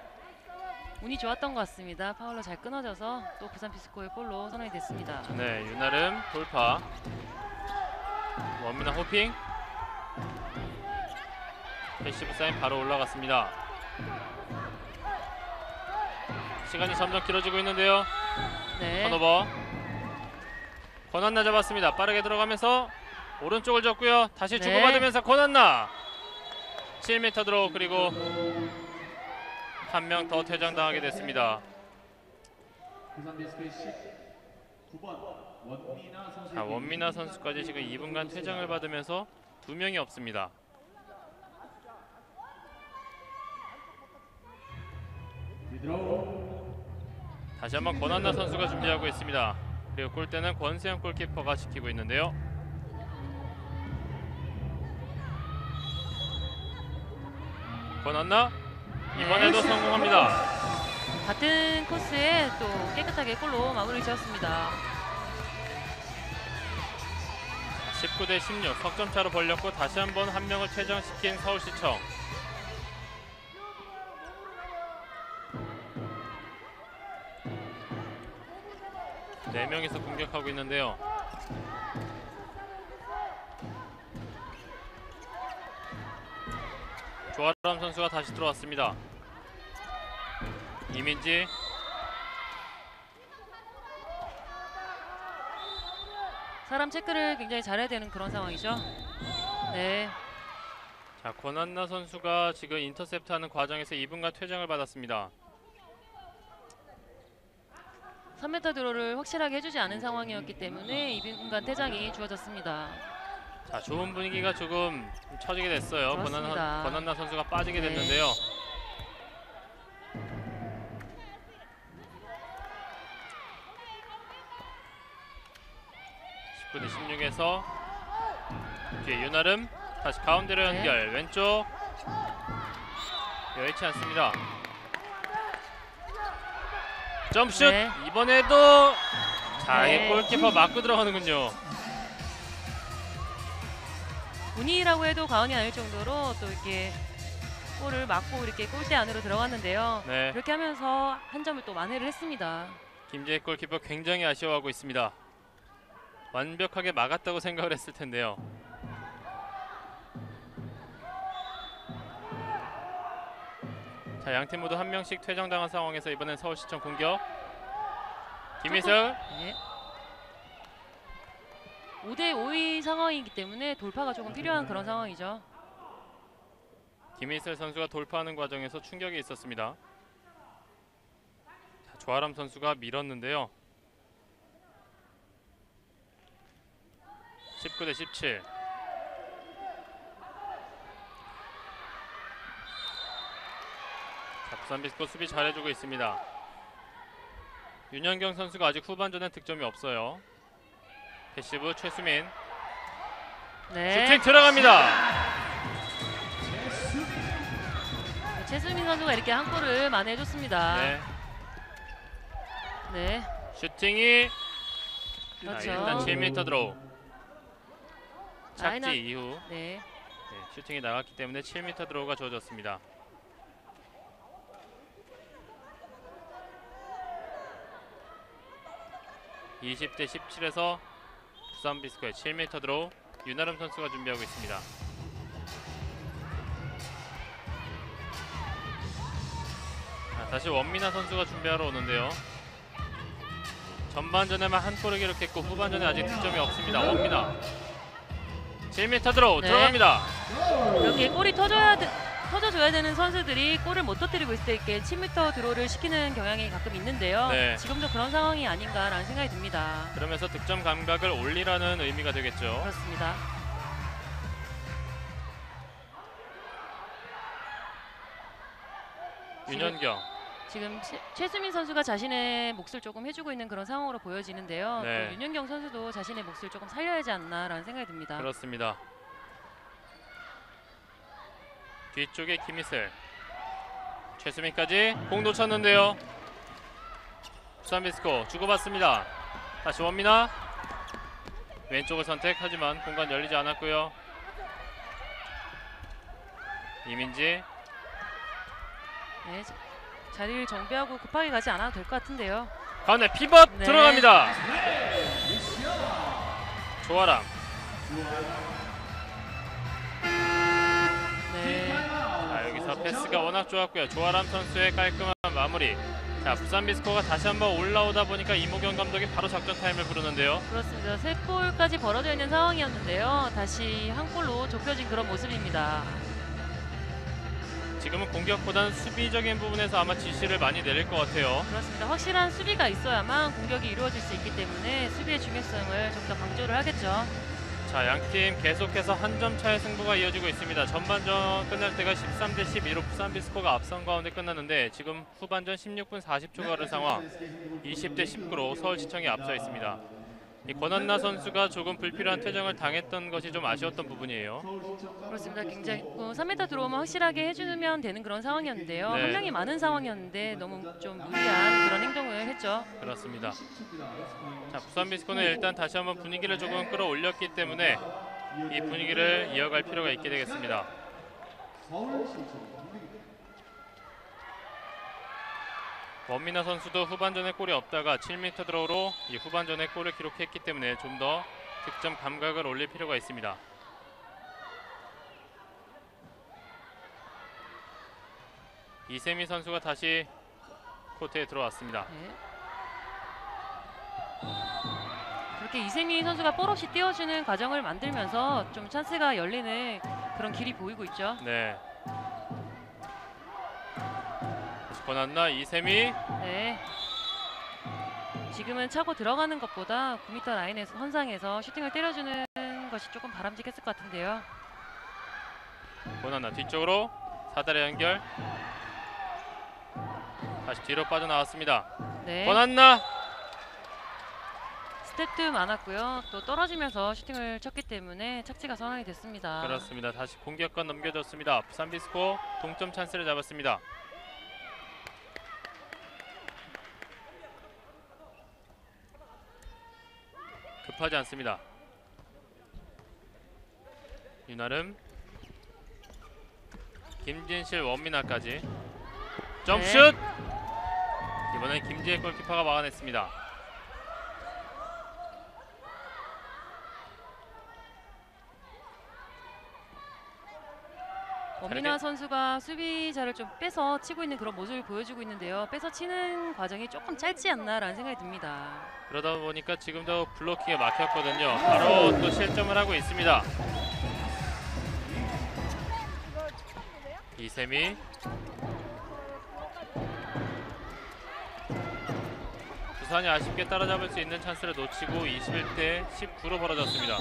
운이 좋았던 것 같습니다. 파울로 잘 끊어져서 또 부산 피스코의 골로 선언이 됐습니다. 네, 윤아름 돌파. 원민아 호핑. 패시브 사인 바로 올라갔습니다. 시간이 점점 길어지고 있는데요. 네. 턴오버. 권한나 잡았습니다. 빠르게 들어가면서 오른쪽을 줬고요. 다시 네. 주고받으면서 권한나 7m 드로우. 그리고 한 명 더 퇴장당하게 됐습니다. 자, 원민아 선수까지 지금 2분간 퇴장을 받으면서 2명이 없습니다. 다시 한번 권한나 선수가 준비하고 있습니다. 그리고 골대는 권세영 골키퍼가 지키고 있는데요. 권한나 이번에도 성공합니다. 같은 코스에 또 깨끗하게 골로 마무리 지었습니다. 19대 16 석점 차로 벌렸고 다시 한번 한 명을 퇴장시킨 서울시청. 네 명이서 공격하고 있는데요. 조아람 선수가 다시 들어왔습니다. 이민지. 사람 체크를 굉장히 잘해야 되는 그런 상황이죠. 네. 자, 권한나 선수가 지금 인터셉트하는 과정에서 2분간 퇴장을 받았습니다. 3m 드로를 확실하게 해주지 않은 상황이었기 때문에 2분간 퇴장이 주어졌습니다. 자, 좋은 분위기가 조금 처지게 됐어요. 그렇습니다. 권한나 선수가 빠지게 네. 됐는데요. 대 16에서 뒤에 윤아름 다시 가운데로 연결. 왼쪽 여의치 않습니다. 점슛. 네. 이번에도 자, 네. 이 골키퍼 맞고 들어가는군요. 운이라고 해도 과언이 아닐 정도로 또 이렇게 골을 맞고 이렇게 골대 안으로 들어갔는데요. 네. 그렇게 하면서 한 점을 또 만회를 했습니다. 김재익 골키퍼 굉장히 아쉬워하고 있습니다. 완벽하게 막았다고 생각을 했을 텐데요. 자, 양팀 모두 한 명씩 퇴장당한 상황에서 이번엔 서울시청 공격. 김희슬. 네. 5대5의 상황이기 때문에 돌파가 조금 필요한 그런 상황이죠. 김희슬 선수가 돌파하는 과정에서 충격이 있었습니다. 조아람 선수가 밀었는데요. 19대 17. 자, 부산비스코 수비 잘해주고 있습니다. 윤현경 선수가 아직 후반전에 득점이 없어요. 패시브 최수민. 네. 슈팅 들어갑니다. 최수민 선수가 이렇게 한 골을 만회해줬습니다. 네. 네. 슈팅이 그렇죠. 일단 7m 드로우. 착지 라인업- 이후 네. 슈팅이 나갔기 때문에 7m 드로우가 주어졌습니다. (20대 17에서) 부산비스코의 7m 드로우. 윤아름 선수가 준비하고 있습니다. 다시 원민아 선수가 준비하러 오는데요. 전반전에만 한 골을 기록했고 후반전에 아직 득점이 없습니다. 원민아 7m 드로우 네. 들어갑니다. 이렇게 골이 터져줘야 되는 선수들이 골을 못 터뜨리고 있을 때 이렇게 7m 드로우를 시키는 경향이 가끔 있는데요. 네. 지금도 그런 상황이 아닌가라는 생각이 듭니다. 그러면서 득점 감각을 올리라는 의미가 되겠죠. 그렇습니다. 윤현경. 지금 최수민 선수가 자신의 몫을 조금 해주고 있는 그런 상황으로 보여지는데요. 네. 또 윤현경 선수도 자신의 몫을 조금 살려야 하지 않나라는 생각이 듭니다. 그렇습니다. 뒤쪽에 김희슬. 최수민까지 공 놓쳤는데요. 부산비스코 주고받습니다. 다시 원민아. 왼쪽을 선택하지만 공간 열리지 않았고요. 이민지. 네, 자리를 정비하고 급하게 가지 않아도 될 것 같은데요. 가운데 피벗 네. 들어갑니다. 조아람. 네. 자, 여기서 패스가 워낙 좋았고요. 조아람 선수의 깔끔한 마무리. 자, 부산비스코가 다시 한번 올라오다 보니까 이모경 감독이 바로 작전 타임을 부르는데요. 그렇습니다. 3골까지 벌어져 있는 상황이었는데요. 다시 한 골로 좁혀진 그런 모습입니다. 지금은 공격보다는 수비적인 부분에서 아마 지시를 많이 내릴 것 같아요. 그렇습니다. 확실한 수비가 있어야만 공격이 이루어질 수 있기 때문에 수비의 중요성을 좀 더 강조를 하겠죠. 자, 양팀 계속해서 한 점 차의 승부가 이어지고 있습니다. 전반전 끝날 때가 13대 12로 부산비스코가 앞선 가운데 끝났는데 지금 후반전 16분 40초가 흐른 상황 20대 19로 서울시청이 앞서 있습니다. 이 권한나 선수가 조금 불필요한 퇴장을 당했던 것이 좀 아쉬웠던 부분이에요. 그렇습니다. 굉장히 3m 들어오면 확실하게 해주면 되는 그런 상황이었는데요. 네. 한량이 많은 상황이었는데 너무 좀 무리한 그런 행동을 했죠. 그렇습니다. 자, 부산비스코는 일단 다시 한번 분위기를 조금 끌어올렸기 때문에 이 분위기를 이어갈 필요가 있게 되겠습니다. 원민아 선수도 후반전에 골이 없다가 7m 드로우로 이 후반전에 골을 기록했기 때문에 좀 더 득점 감각을 올릴 필요가 있습니다. 이세미 선수가 다시 코트에 들어왔습니다. 네. 그렇게 이세미 선수가 볼 없이 띄워주는 과정을 만들면서 좀 찬스가 열리는 그런 길이 보이고 있죠. 네. 권한나 이세미. 네. 지금은 차고 들어가는 것보다 9m 라인에서 선상에서 슈팅을 때려주는 것이 조금 바람직했을 것 같은데요. 권한나 뒤쪽으로 사다리 연결. 다시 뒤로 빠져나왔습니다. 네. 권한나. 스텝도 많았고요. 또 떨어지면서 슈팅을 쳤기 때문에 착지가 선언이 됐습니다. 그렇습니다. 다시 공격권 넘겨줬습니다. 부산비스코 동점 찬스를 잡았습니다. 급하지 않습니다. 윤아름, 김진실, 원민아까지 점슛! 이번엔 김지혜 골키퍼가 막아냈습니다. 원민아 선수가 수비자를 좀 빼서 치고 있는 그런 모습을 보여주고 있는데요. 빼서 치는 과정이 조금 짧지 않나라는 생각이 듭니다. 그러다 보니까 지금도 블로킹에 막혔거든요. 바로 또 실점을 하고 있습니다. 이세미. 두산이 아쉽게 따라잡을 수 있는 찬스를 놓치고 21대 19로 벌어졌습니다.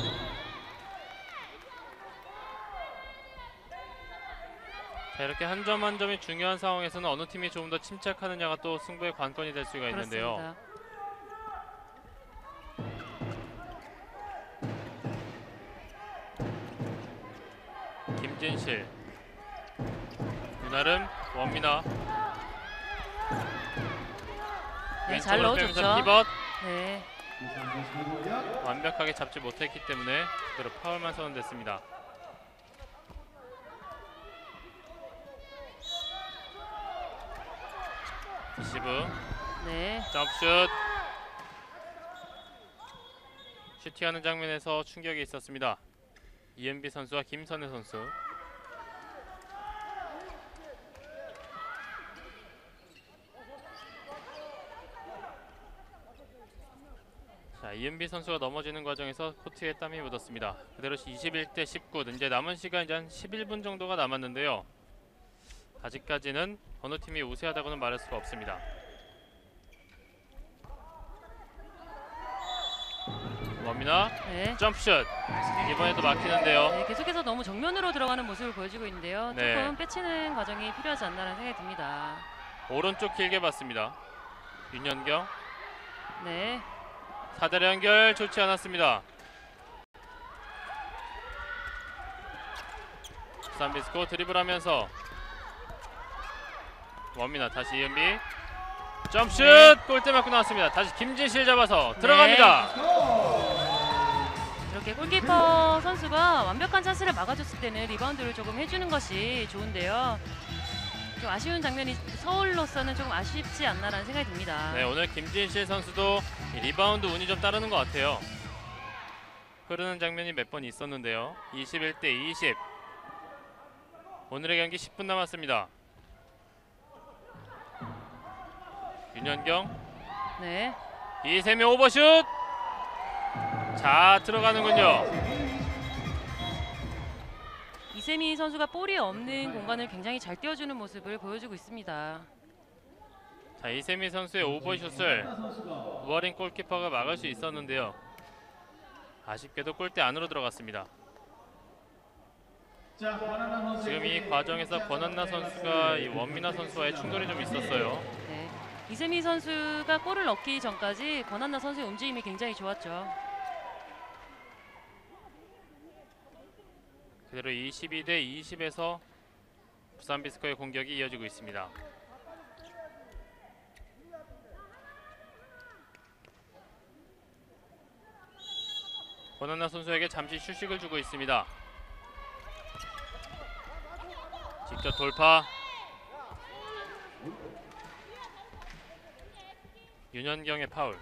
자, 이렇게 한 점 한 점이 중요한 상황에서는 어느 팀이 조금 더 침착하느냐가 또 승부의 관건이 될 수가 있는데요. 그렇습니다. 김진실, 윤아름, 원민아. 네, 잘 왼쪽으로 빼면서 넣어줬죠. 피벗. 네. 완벽하게 잡지 못했기 때문에 그대로 파울만 선언됐습니다. 리시브, 네. 점프슛. 슈팅하는 장면에서 충격이 있었습니다. 이은비 선수와 김선혜 선수. 자, 이은비 선수가 넘어지는 과정에서 코트에 땀이 묻었습니다. 그대로 21대 19. 이제 남은 시간 이제 한 11분 정도가 남았는데요. 아직까지는 어느 팀이 우세하다고는 말할 수가 없습니다. 원민아, 네. 점프슛. 이번에도 막히는데요. 네, 계속해서 너무 정면으로 들어가는 모습을 보여주고 있는데요. 네. 조금 빼치는 과정이 필요하지 않나라는 생각이 듭니다. 오른쪽 길게 봤습니다. 윤현경, 네. 사다리 연결 좋지 않았습니다. 산비스코 드리블하면서 원민아, 다시 이은비, 점슛. 네. 골대 맞고 나왔습니다. 다시 김진실 잡아서 들어갑니다. 이렇게 골키퍼 선수가 완벽한 찬스를 막아줬을 때는 리바운드를 조금 해주는 것이 좋은데요. 좀 아쉬운 장면이 서울로서는 조금 아쉽지 않나라는 생각이 듭니다. 네, 오늘 김진실 선수도 이 리바운드 운이 좀 따르는 것 같아요. 흐르는 장면이 몇 번 있었는데요. 21대 20. 오늘의 경기 10분 남았습니다. 윤현경, 네. 이세미 오버슛. 자, 들어가는군요. 이세미 선수가 볼이 없는 공간을 굉장히 잘 띄워주는 모습을 보여주고 있습니다. 자, 이세미 선수의 오버슛을 우아린 골키퍼가 막을 수 있었는데요. 아쉽게도 골대 안으로 들어갔습니다. 지금 이 과정에서 권한나 선수가 이 원민아 선수와의 충돌이 좀 있었어요. 네. 이세미 선수가 골을 넣기 전까지 권한나 선수의 움직임이 굉장히 좋았죠. 그대로 22대 20에서 부산 비스코의 공격이 이어지고 있습니다. 권한나 선수에게 잠시 휴식을 주고 있습니다. 직접 돌파. 윤현경의 파울.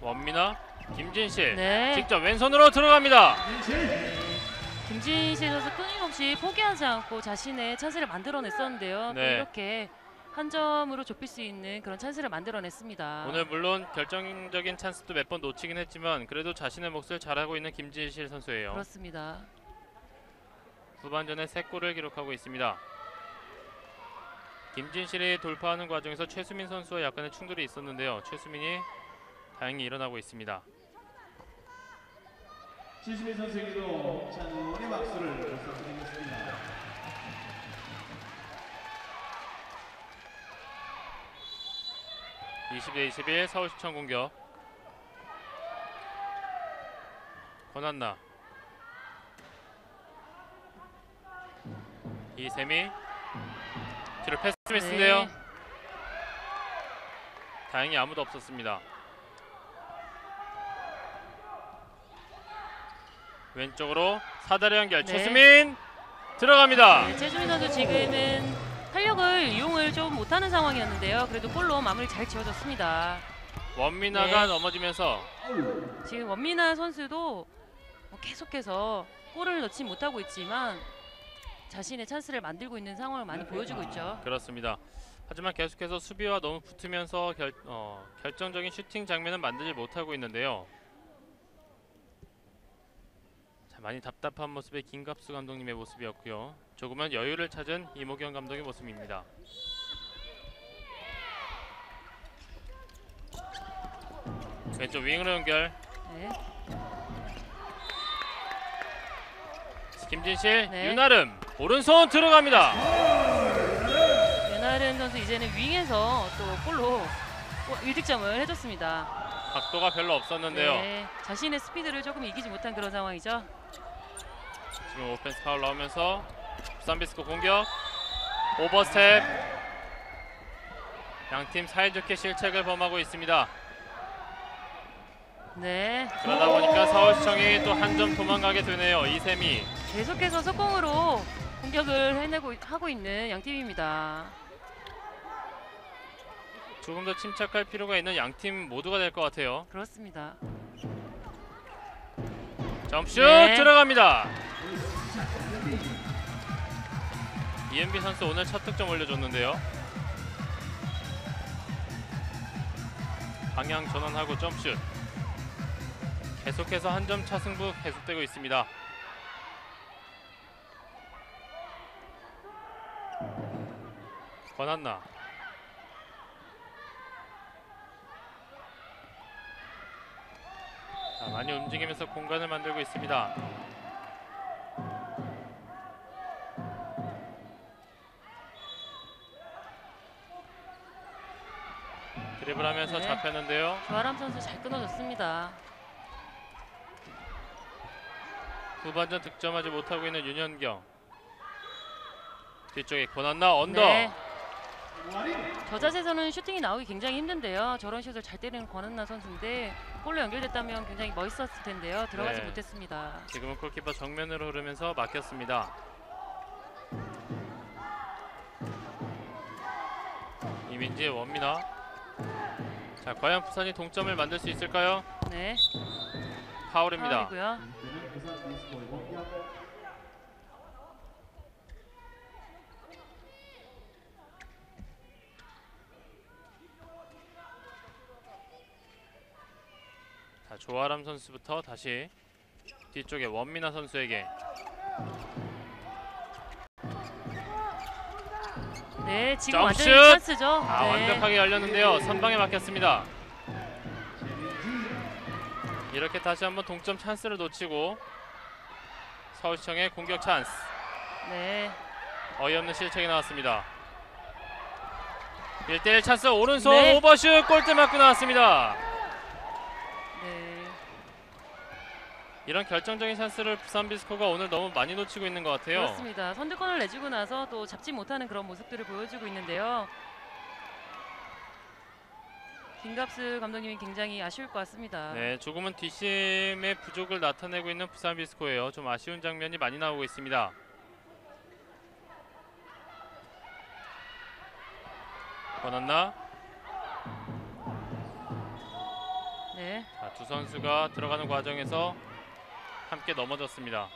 원민아, 김진실. 네. 직접 왼손으로 들어갑니다. 김진실 선수 끊임없이 포기하지 않고 자신의 찬스를 만들어냈었는데요. 네. 또 이렇게 한 점으로 좁힐 수 있는 그런 찬스를 만들어냈습니다. 오늘 물론 결정적인 찬스도 몇 번 놓치긴 했지만 그래도 자신의 몫을 잘하고 있는 김진실 선수예요. 그렇습니다. 후반전에 3골을 기록하고 있습니다. 김진실이 돌파하는 과정에서 최수민 선수와 약간의 충돌이 있었는데요. 최수민이 다행히 일어나고 있습니다. 최수민 선수에게도 찬원의 박수를 부탁드리겠습니다. (20대 21) 서울시청 공격. 권한나, 이세미 뒤로 패스 미스인데요. 네. 다행히 아무도 없었습니다. 왼쪽으로 사다리 연결. 네. 최수민 들어갑니다. 네, 최수민 선수 지금은 탄력을 이용을 좀 못하는 상황이었는데요. 그래도 골로 마무리 잘 지어줬습니다. 원민아가 네. 넘어지면서 지금 원민아 선수도 계속해서 골을 넣지 못하고 있지만 자신의 찬스를 만들고 있는 상황을 많이 보여주고 있죠. 그렇습니다. 하지만 계속해서 수비와 너무 붙으면서 결정적인 슈팅 장면은 만들지 못하고 있는데요. 자, 많이 답답한 모습의 김갑수 감독님의 모습이었고요. 조금은 여유를 찾은 이모경 감독의 모습입니다. 왼쪽 윙으로 연결. 네. 김진실, 네. 윤아름 오른손 들어갑니다. 윤아름 선수 이제는 윙에서 또 골로 1득점을 해줬습니다. 각도가 별로 없었는데요. 네, 자신의 스피드를 조금 이기지 못한 그런 상황이죠. 지금 오펜스 파울 나오면서 부산비스코 공격. 오버스텝. 양팀 사이좋게 실책을 범하고 있습니다. 네. 그러다 보니까 서울시청이 또 한 점 도망가게 되네요. 이세미. 계속해서 속공으로 공격을 하고 있는 양 팀입니다. 조금 더 침착할 필요가 있는 양팀 모두가 될 것 같아요. 그렇습니다. 점슛 네. 들어갑니다. 이은비 선수 오늘 첫 득점 올려줬는데요. 방향 전환하고 점슛. 계속해서 한 점 차 승부 계속되고 있습니다. 권한나. 자, 많이 움직이면서 공간을 만들고 있습니다. 드리블하면서 네. 잡혔는데요. 조아람 선수 잘 끊어줬습니다. 후반전 득점하지 못하고 있는 윤현경. 뒤쪽에 권한나 언더. 네. 저 자세에서는 슈팅이 나오기 굉장히 힘든데요. 저런 슛을 잘 때리는 권한나 선수인데 골로 연결됐다면 굉장히 멋있었을 텐데요. 들어가지 네. 못했습니다. 지금은 골키퍼 정면으로 흐르면서 막혔습니다. 이민지의 원미나. 자, 과연 부산이 동점을 만들 수 있을까요? 네. 파울입니다. 파울이고요. 부산비스코의 공격. 자, 조아람 선수부터 다시 뒤쪽에 원미나 선수에게. 네, 지금 점슛! 완전히 찬스죠. 아, 네. 완벽하게 열렸는데요. 선방에 막혔습니다. 이렇게 다시 한번 동점 찬스를 놓치고 서울시청의 공격 찬스. 네. 어이없는 실책이 나왔습니다. 1대1 찬스 오른손 네. 오버슛 골대 맞고 나왔습니다. 네. 이런 결정적인 찬스를 부산비스코가 오늘 너무 많이 놓치고 있는 것 같아요. 그렇습니다. 선두권을 내주고 나서 또 잡지 못하는 그런 모습들을 보여주고 있는데요. 김갑수 감독님이 굉장히 아쉬울 것 같습니다. 네, 조금은 뒷심의 부족을 나타내고 있는 부산비스코예요. 좀 아쉬운 장면이 많이 나오고 있습니다. 권한나. 네. 자, 두 선수가 들어가는 과정에서 함께 넘어졌습니다.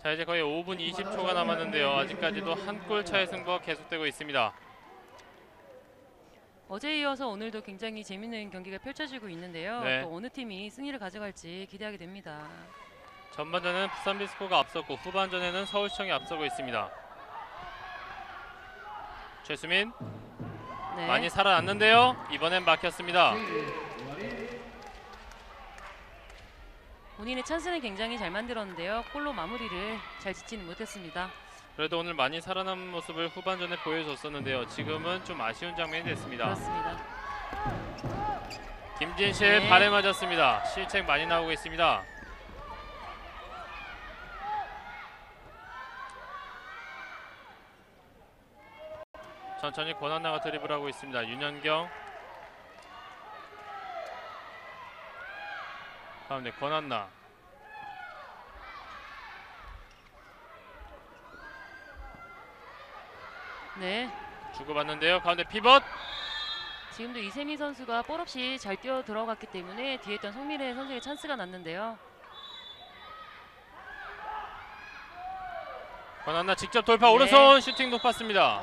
자, 이제 거의 5분 20초가 남았는데요. 아직까지도 한 골 차의 승부가 계속되고 있습니다. 어제에 이어서 오늘도 굉장히 재밌는 경기가 펼쳐지고 있는데요. 네. 또 어느 팀이 승리를 가져갈지 기대하게 됩니다. 전반전에는 부산비스코가 앞섰고 후반전에는 서울시청이 앞서고 있습니다. 최수민. 네. 많이 살아났는데요. 이번엔 막혔습니다. 본인의 찬스는 굉장히 잘 만들었는데요. 골로 마무리를 잘 짓지는 못했습니다. 그래도 오늘 많이 살아남은 모습을 후반전에 보여줬었는데요. 지금은 좀 아쉬운 장면이 됐습니다. 그렇습니다. 김진실 네. 발에 맞았습니다. 실책 많이 나오고 있습니다. 천천히 권한나가 드리블하고 있습니다. 윤현경. 가운데 권한나. 네. 주고받는데요. 가운데 피벗. 지금도 이세미 선수가 볼 없이 잘 뛰어 들어갔기 때문에 뒤에 있던 송미래 선수의 찬스가 났는데요. 권한나 직접 돌파 네. 오른손 슈팅 높았습니다.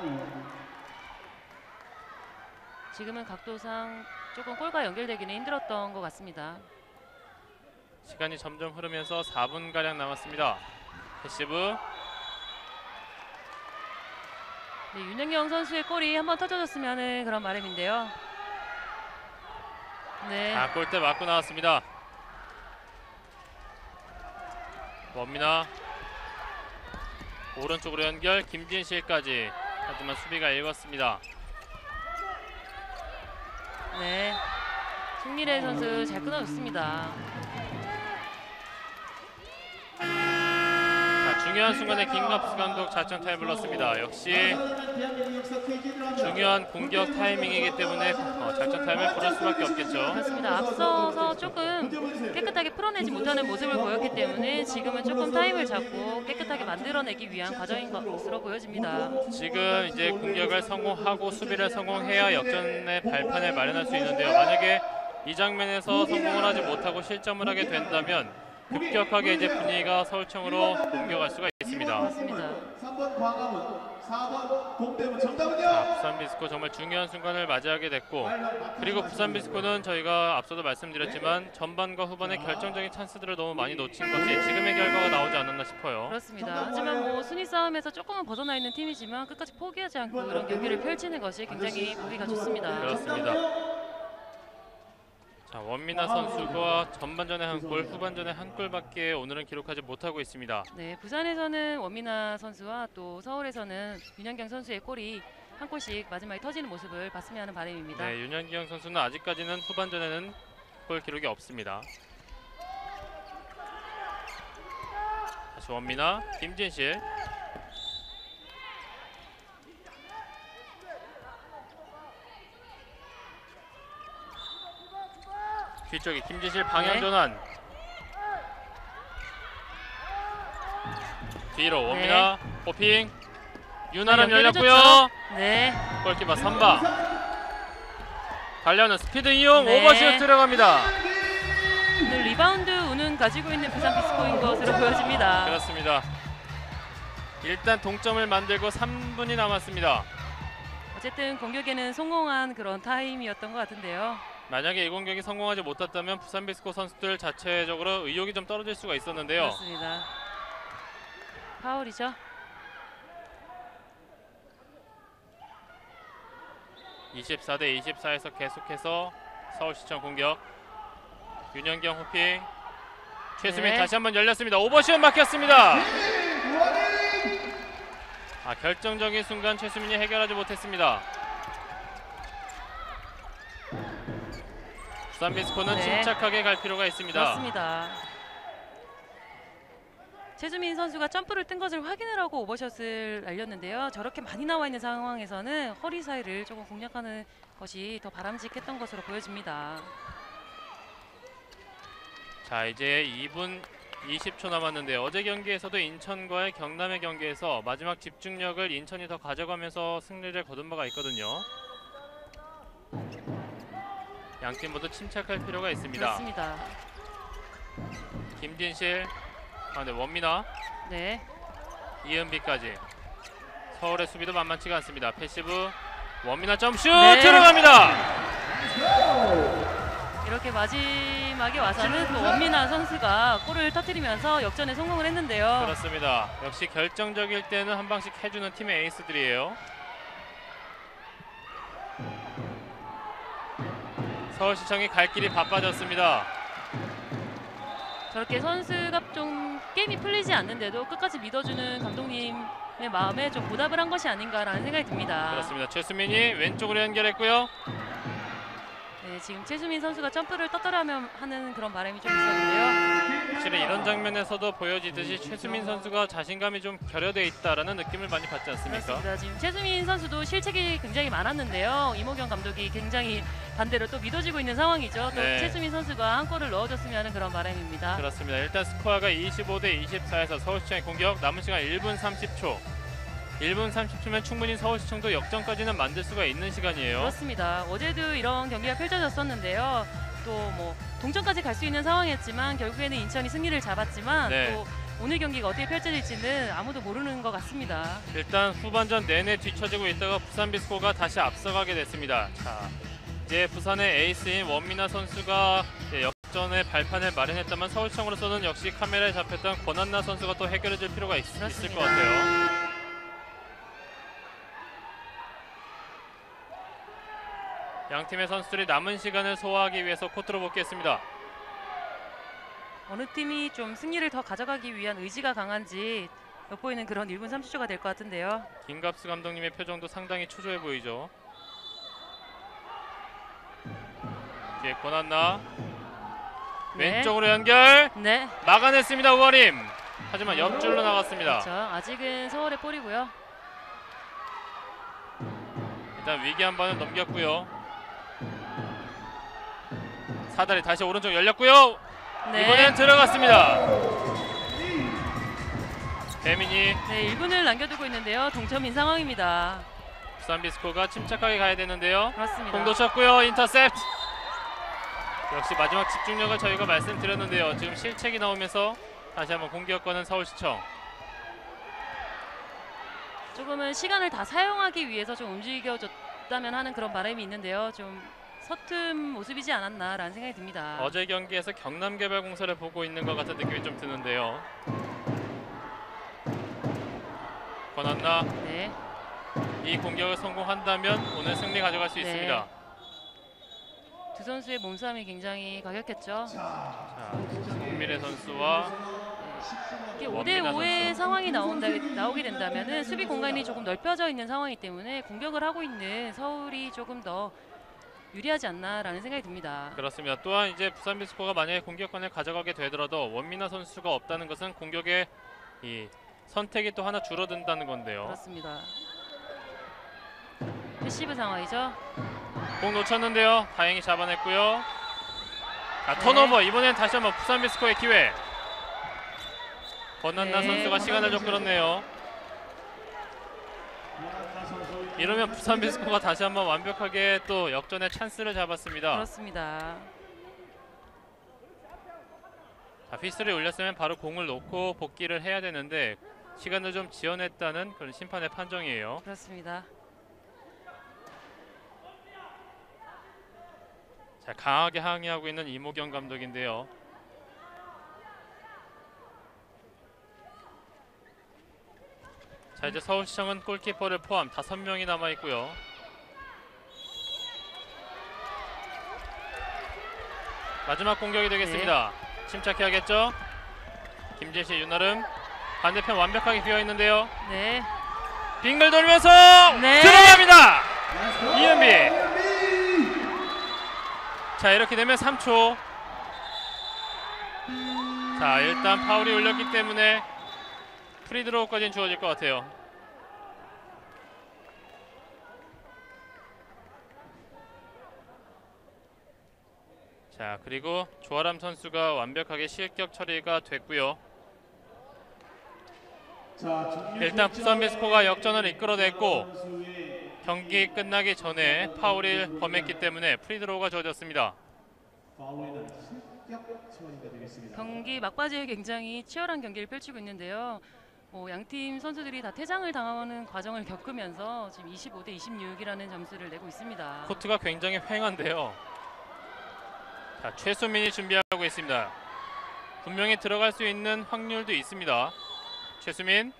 지금은 각도상 조금 골과 연결되기는 힘들었던 것 같습니다. 시간이 점점 흐르면서 4분가량 남았습니다. 패시브. 네, 윤영경 선수의 골이 한번 터져줬으면 하는 그런 바람인데요. 네. 아, 골대 맞고 나왔습니다. 원미나 오른쪽으로 연결, 김진실까지. 하지만 수비가 읽었습니다. 네. 송미래 선수 잘 끊어줬습니다. 자, 중요한 순간에 김갑수 감독 작전 타임 불렀습니다. 역시 중요한 공격 타이밍이기 때문에 작전 타임을 부를 수밖에 없겠죠. 그렇습니다. 앞서서 조금 깨끗하게 풀어내지 못하는 모습을 보였기 때문에 지금은 조금 타임을 잡고 깨끗하게 만들어내기 위한 과정인 것으로 보여집니다. 지금 이제 공격을 성공하고 수비를 성공해야 역전의 발판을 마련할 수 있는데요. 만약에 이 장면에서 성공을 하지 못하고 실점을 하게 된다면 급격하게 이제 분위기가 서울청으로 옮겨갈 수가 있습니다. 맞습니다. 3번 광화문, 4번 동대문. 정답은요? 자, 부산비스코 정말 중요한 순간을 맞이하게 됐고, 그리고 부산비스코는 저희가 앞서도 말씀드렸지만 전반과 후반에 결정적인 찬스들을 너무 많이 놓친 것이 지금의 결과가 나오지 않았나 싶어요. 그렇습니다. 하지만 뭐 순위 싸움에서 조금은 벗어나 있는 팀이지만 끝까지 포기하지 않고 이런 경기를 펼치는 것이 굉장히 보기가 좋습니다. 그렇습니다. 자, 원미나 선수가 전반전에 한 골, 후반전에 한 골밖에 오늘은 기록하지 못하고 있습니다. 네, 부산에서는 원미나 선수와 또 서울에서는 윤현경 선수의 골이 한 골씩 마지막에 터지는 모습을 봤으면 하는 바람입니다. 네, 윤현경 선수는 아직까지는 후반전에는 골 기록이 없습니다. 다시 원미나, 김진실. 뒤쪽에 김진실 방향 전환. 뒤로 원미나 호핑. 윤아람 열렸고요. 네. 골키퍼 선바. 달려는 스피드 이용. 네. 오버슛 들어갑니다. 오늘 리바운드 운은 가지고 있는 부산비스코인 것으로 보여집니다. 그렇습니다. 일단 동점을 만들고 3분이 남았습니다. 어쨌든 공격에는 성공한 그런 타임이었던 것 같은데요. 만약에 이 공격이 성공하지 못했다면 부산비스코 선수들 자체적으로 의욕이 좀 떨어질 수가 있었는데요. 그렇습니다. 파울이죠. 24대 24에서 계속해서 서울시청 공격. 윤현경 호핑. 최수민 네. 다시 한번 열렸습니다. 오버슛 막혔습니다. 아, 결정적인 순간 최수민이 해결하지 못했습니다. 부산비스코는 네. 침착하게 갈 필요가 있습니다. 그렇습니다. 최수민 선수가 점프를 뜬 것을 확인을 하고 오버샷을 날렸는데요. 저렇게 많이 나와 있는 상황에서는 허리 사이를 조금 공략하는 것이 더 바람직했던 것으로 보여집니다. 자, 이제 2분 20초 남았는데 어제 경기에서도 인천과의 경남의 경기에서 마지막 집중력을 인천이 더 가져가면서 승리를 거둔 바가 있거든요. 양팀 모두 침착할 필요가 있습니다. 그렇습니다. 김진실, 네, 원미나, 네. 이은비까지. 서울의 수비도 만만치가 않습니다. 패시브, 원미나 점슛 네. 들어갑니다. 이렇게 마지막에 와서는 또 원미나 선수가 골을 터뜨리면서 역전에 성공을 했는데요. 그렇습니다. 역시 결정적일 때는 한 방씩 해주는 팀의 에이스들이에요. 서울시청이 갈 길이 바빠졌습니다. 저렇게 선수가 좀 게임이 풀리지 않는데도 끝까지 믿어주는 감독님의 마음에 좀 보답을 한 것이 아닌가라는 생각이 듭니다. 그렇습니다. 최수민이 왼쪽으로 연결했고요. 네, 지금 최수민 선수가 점프를 떴더라 하는 그런 바람이 좀 있었는데요. 확실히 이런 장면에서도 보여지듯이 최수민 선수가 자신감이 좀 결여돼 있다라는 느낌을 많이 받지 않습니까? 그렇습니다. 지금 최수민 선수도 실책이 굉장히 많았는데요. 이모경 감독이 굉장히 반대로 또 믿어지고 있는 상황이죠. 또 네. 최수민 선수가 한 골을 넣어줬으면 하는 그런 바람입니다. 그렇습니다. 일단 스코어가 25대 24에서 서울시청의 공격, 남은 시간 1분 30초. 1분 30초면 충분히 서울시청도 역전까지는 만들 수가 있는 시간이에요. 그렇습니다. 어제도 이런 경기가 펼쳐졌었는데요. 또 뭐 동점까지 갈 수 있는 상황이었지만 결국에는 인천이 승리를 잡았지만 네. 또 오늘 경기가 어떻게 펼쳐질지는 아무도 모르는 것 같습니다. 일단 후반전 내내 뒤처지고 있다가 부산비스코가 다시 앞서가게 됐습니다. 자, 이제 부산의 에이스인 원미나 선수가 역전의 발판을 마련했다면 서울시청으로서는 역시 카메라에 잡혔던 권한나 선수가 또 해결해줄 필요가 있을 것 같아요. 양 팀의 선수들이 남은 시간을 소화하기 위해서 코트로 복귀했습니다. 어느 팀이 좀 승리를 더 가져가기 위한 의지가 강한지 엿보이는 그런 1분 30초가 될 것 같은데요. 김갑수 감독님의 표정도 상당히 초조해 보이죠. 뒤에 권한나 네. 왼쪽으로 연결 네. 막아냈습니다. 우아림. 하지만 옆줄로 나갔습니다. 그렇죠. 아직은 서울의 볼이고요. 일단 위기 한 번은 넘겼고요. 사다리 다시 오른쪽 열렸고요. 네. 이번엔 들어갔습니다. 배민이 네, 1분을 남겨두고 있는데요. 동점인 상황입니다. 부산비스코가 침착하게 가야 되는데요. 그렇습니다. 공 놓쳤고요. 인터셉트. 역시 마지막 집중력을 저희가 말씀드렸는데요. 지금 실책이 나오면서 다시 한번 공격권은 서울시청. 조금은 시간을 다 사용하기 위해서 좀 움직여줬다면 하는 그런 바람이 있는데요. 좀 서툰 모습이지 않았나라는 생각이 듭니다. 어제 경기에서 경남개발공사를 보고 있는 것 같은 느낌이 좀 드는데요. 권한나 네. 이 공격을 성공한다면 오늘 승리 가져갈 수 네. 있습니다. 두 선수의 몸싸움이 굉장히 과격했죠. 자, 김미래 선수와 이게 원민아 5대5의 선수. 상황이 나오게 된다면은 수비 공간이 조금 넓혀져 있는 상황이기 때문에 공격을 하고 있는 서울이 조금 더 유리하지 않나라는 생각이 듭니다. 그렇습니다. 또한 이제 부산비스코가 만약에 공격권을 가져가게 되더라도 원민아 선수가 없다는 것은 공격의 이 선택이 또 하나 줄어든다는 건데요. 그렇습니다. 패시브 상황이죠. 공 놓쳤는데요. 다행히 잡아냈고요. 자, 턴오버. 네. 이번엔 다시 한번 부산비스코의 기회. 권한나 네. 선수가 시간을 좀 끌었네요. 이러면 부산비스코가 다시 한번 완벽하게 또 역전의 찬스를 잡았습니다. 그렇습니다. 자, 휘슬이 울렸으면 바로 공을 놓고 복귀를 해야 되는데 시간을 좀 지연했다는 그런 심판의 판정이에요. 그렇습니다. 자, 강하게 항의하고 있는 이모경 감독인데요. 자, 이제 서울시청은 골키퍼를 포함 5명이 남아 있고요. 마지막 공격이 되겠습니다. 침착해야겠죠? 김재시, 윤아름 반대편 완벽하게 비어 있는데요. 네. 빙글 돌면서 네. 들어갑니다. 이은비. 자, 이렇게 되면 3초. 자, 일단 파울이 울렸기 때문에 프리드로우까지는 주어질 것 같아요. 자, 그리고 조아람 선수가 완벽하게 실격 처리가 됐고요. 일단 부산비스코가 역전을 이끌어냈고 경기 끝나기 전에 파울을 범했기 때문에 프리드로우가 주어졌습니다. 경기 막바지에 굉장히 치열한 경기를 펼치고 있는데요. 양팀 선수들이 다 퇴장을 당하는 과정을 겪으면서 지금 25대 26이라는 점수를 내고 있습니다. 코트가 굉장히 휑한데요. 자, 최수민이 준비하고 있습니다. 분명히 들어갈 수 있는 확률도 있습니다. 최수민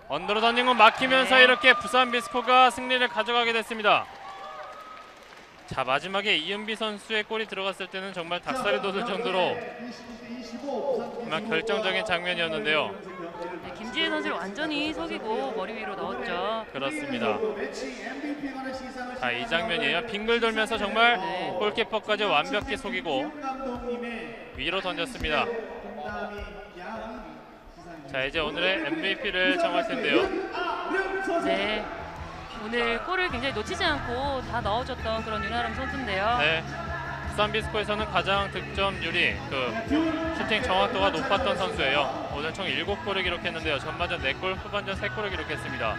언더로 던진 건 막히면서 네. 이렇게 부산비스코가 승리를 가져가게 됐습니다. 자, 마지막에 이은비 선수의 골이 들어갔을 때는 정말 닭살이 돋을 정도로 정말 결정적인 장면이었는데요. 네, 김지혜 선수를 완전히 속이고 머리 위로 넣었죠. 그렇습니다. 자, 이 장면이에요. 빙글 돌면서 정말 네. 골키퍼까지 완벽히 속이고 위로 던졌습니다. 자, 이제 오늘의 MVP를 정할 텐데요. 네. 오늘 골을 굉장히 놓치지 않고 다 넣어줬던 그런 윤아람 선수인데요. 네. 부산비스코에서는 가장 득점률이 슈팅 정확도가 높았던 선수예요. 오늘 총 7골을 기록했는데요. 전반전 4골, 후반전 3골을 기록했습니다.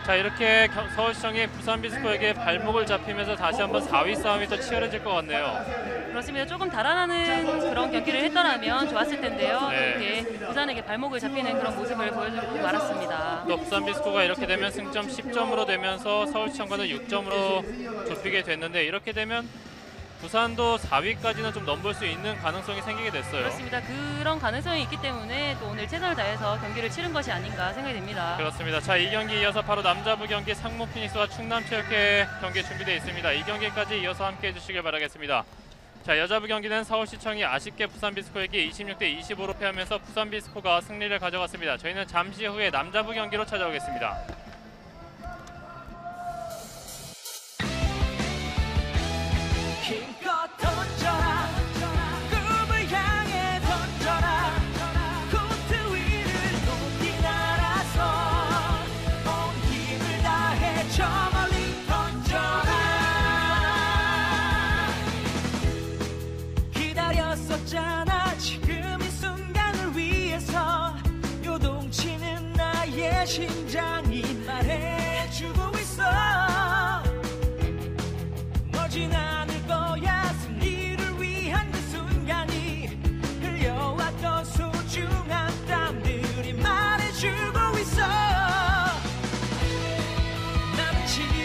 자, 이렇게 서울시청이 부산비스코에게 발목을 잡히면서 다시 한번 4위 싸움이 더 치열해질 것 같네요. 그렇습니다. 조금 달아나는 그런 경기를 했더라면 좋았을 텐데요. 네. 이렇게 부산에게 발목을 잡히는 그런 모습을 보여주고 말았습니다. 또 부산비스코가 이렇게 되면 승점 10점으로 되면서 서울시청과는 6점으로 좁히게 됐는데 이렇게 되면 부산도 4위까지는 좀 넘볼 수 있는 가능성이 생기게 됐어요. 그렇습니다. 그런 가능성이 있기 때문에 또 오늘 최선을 다해서 경기를 치른 것이 아닌가 생각이 됩니다. 그렇습니다. 자, 이 경기 이어서 바로 남자부 경기 상무 피닉스와 충남체육회 경기 준비되어 있습니다. 이 경기까지 이어서 함께 해주시길 바라겠습니다. 자, 여자부 경기는 서울시청이 아쉽게 부산비스코에게 26대 25로 패하면서 부산비스코가 승리를 가져갔습니다. 저희는 잠시 후에 남자부 경기로 찾아오겠습니다. 힘껏 던져라 꿈을 향해 던져라 코트 위를 높이 날아서 온 힘을 다해 저 멀리 던져라 기다렸었잖아 지금 이 순간을 위해서 요동치는 나의 심장이 말해주고 있어 멀진 않을 거야 승리를 위한 그 순간이 흘려왔던 소중한 땀들이 말해주고 있어 남은 시간